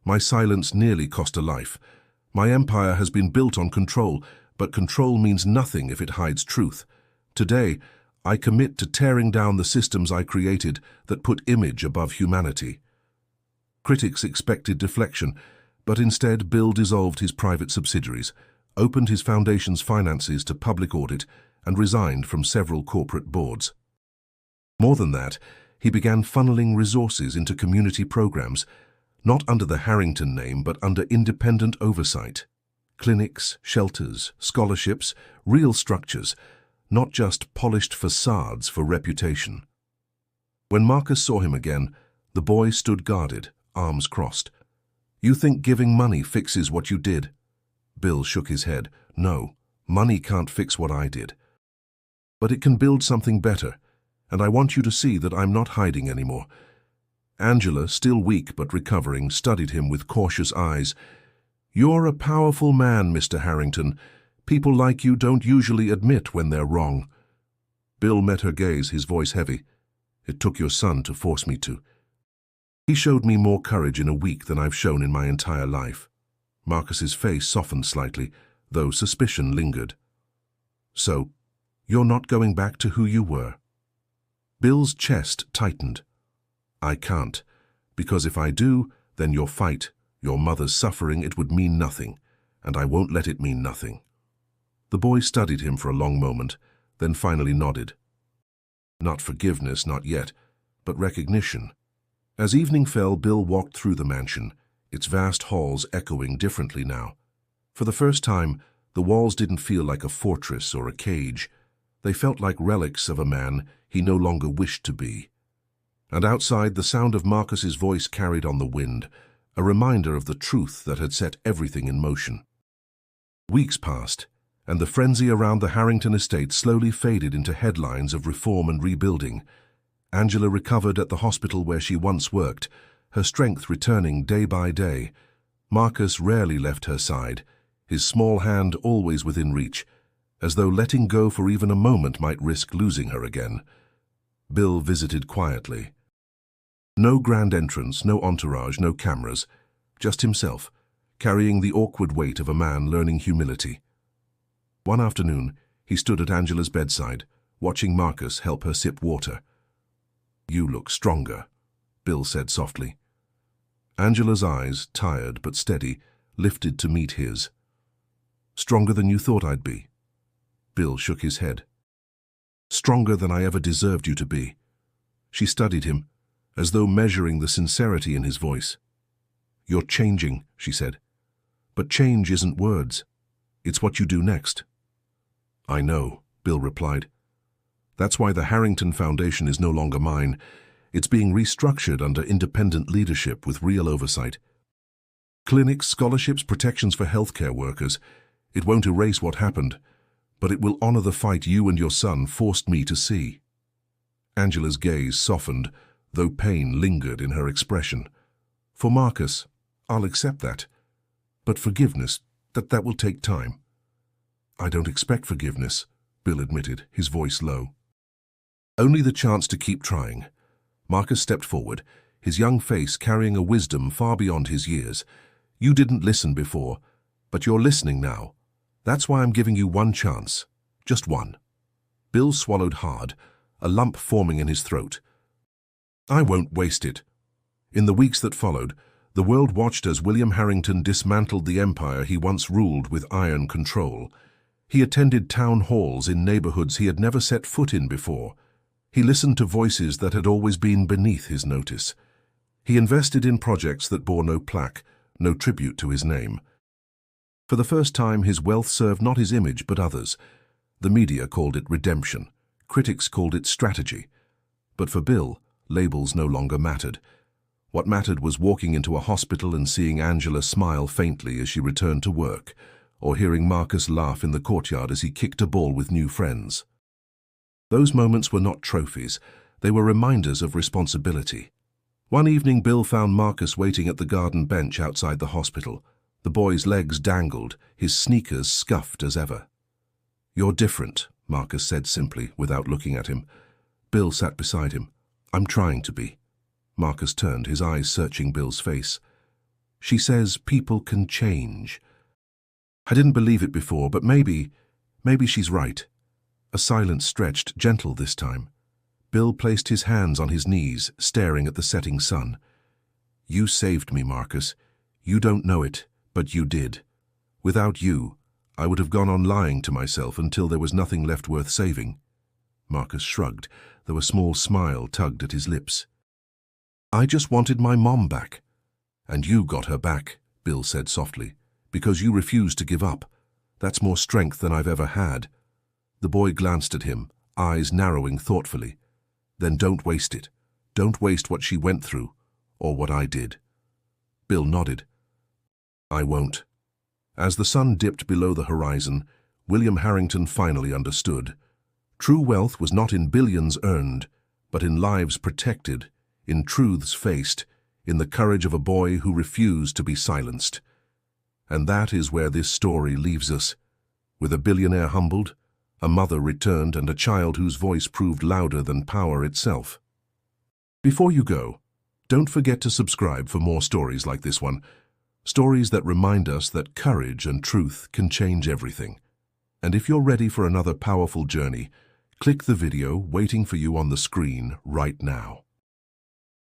My silence nearly cost a life. My empire has been built on control, but control means nothing if it hides truth. Today, I commit to tearing down the systems I created that put image above humanity." Critics expected deflection, but instead Bill dissolved his private subsidiaries, opened his foundation's finances to public audit, and resigned from several corporate boards. More than that, he began funneling resources into community programs, not under the Harrington name but under independent oversight. Clinics, shelters, scholarships, real structures, not just polished facades for reputation. When Marcus saw him again, the boy stood guarded, arms crossed. "You think giving money fixes what you did?" Bill shook his head. "No, money can't fix what I did. But it can build something better, and I want you to see that I'm not hiding anymore." Angela, still weak but recovering, studied him with cautious eyes. "You're a powerful man, Mr. Harrington. People like you don't usually admit when they're wrong." Bill met her gaze, his voice heavy. "It took your son to force me to. He showed me more courage in a week than I've shown in my entire life." Marcus's face softened slightly, though suspicion lingered. "So, you're not going back to who you were?" Bill's chest tightened. "I can't, because if I do, then your fight, your mother's suffering, it would mean nothing, and I won't let it mean nothing." The boy studied him for a long moment, then finally nodded. Not forgiveness, not yet, but recognition. As evening fell, Bill walked through the mansion, its vast halls echoing differently now. For the first time, the walls didn't feel like a fortress or a cage. They felt like relics of a man he no longer wished to be. And outside, the sound of Marcus's voice carried on the wind, a reminder of the truth that had set everything in motion. Weeks passed, and the frenzy around the Harrington estate slowly faded into headlines of reform and rebuilding. Angela recovered at the hospital where she once worked, her strength returning day by day. Marcus rarely left her side, his small hand always within reach, as though letting go for even a moment might risk losing her again. Bill visited quietly. No grand entrance, no entourage, no cameras, just himself, carrying the awkward weight of a man learning humility. One afternoon, he stood at Angela's bedside, watching Marcus help her sip water. "You look stronger," Bill said softly. Angela's eyes, tired but steady, lifted to meet his. "Stronger than you thought I'd be?" Bill shook his head. "Stronger than I ever deserved you to be." She studied him, as though measuring the sincerity in his voice. "You're changing," she said. "But change isn't words. It's what you do next." "I know," Bill replied. "That's why the Harrington Foundation is no longer mine. It's being restructured under independent leadership with real oversight. Clinics, scholarships, protections for healthcare workers. It won't erase what happened, but it will honor the fight you and your son forced me to see." Angela's gaze softened, though pain lingered in her expression. "For Marcus, I'll accept that. But forgiveness, that will take time." "I don't expect forgiveness," Bill admitted, his voice low. "Only the chance to keep trying." Marcus stepped forward, his young face carrying a wisdom far beyond his years. "You didn't listen before, but you're listening now. That's why I'm giving you one chance. Just one." Bill swallowed hard, a lump forming in his throat. "I won't waste it." In the weeks that followed, the world watched as William Harrington dismantled the empire he once ruled with iron control. He attended town halls in neighborhoods he had never set foot in before. He listened to voices that had always been beneath his notice. He invested in projects that bore no plaque, no tribute to his name. For the first time, his wealth served not his image but others. The media called it redemption. Critics called it strategy. But for Bill, labels no longer mattered. What mattered was walking into a hospital and seeing Angela smile faintly as she returned to work, or hearing Marcus laugh in the courtyard as he kicked a ball with new friends. Those moments were not trophies, they were reminders of responsibility. One evening, Bill found Marcus waiting at the garden bench outside the hospital. The boy's legs dangled, his sneakers scuffed as ever. "You're different," Marcus said simply, without looking at him. Bill sat beside him. "I'm trying to be." Marcus turned, his eyes searching Bill's face. "She says people can change. I didn't believe it before, but maybe she's right." A silence stretched, gentle this time. Bill placed his hands on his knees, staring at the setting sun. "You saved me, Marcus. You don't know it, but you did. Without you, I would have gone on lying to myself until there was nothing left worth saving." Marcus shrugged, though a small smile tugged at his lips. "I just wanted my mom back." "And you got her back," Bill said softly, "because you refused to give up. That's more strength than I've ever had." The boy glanced at him, eyes narrowing thoughtfully. "Then don't waste it. Don't waste what she went through, or what I did." Bill nodded. "I won't." As the sun dipped below the horizon, William Harrington finally understood. True wealth was not in billions earned, but in lives protected, in truths faced, in the courage of a boy who refused to be silenced. And that is where this story leaves us, with a billionaire humbled, a mother returned, and a child whose voice proved louder than power itself. Before you go, don't forget to subscribe for more stories like this one, stories that remind us that courage and truth can change everything. And if you're ready for another powerful journey, click the video waiting for you on the screen right now.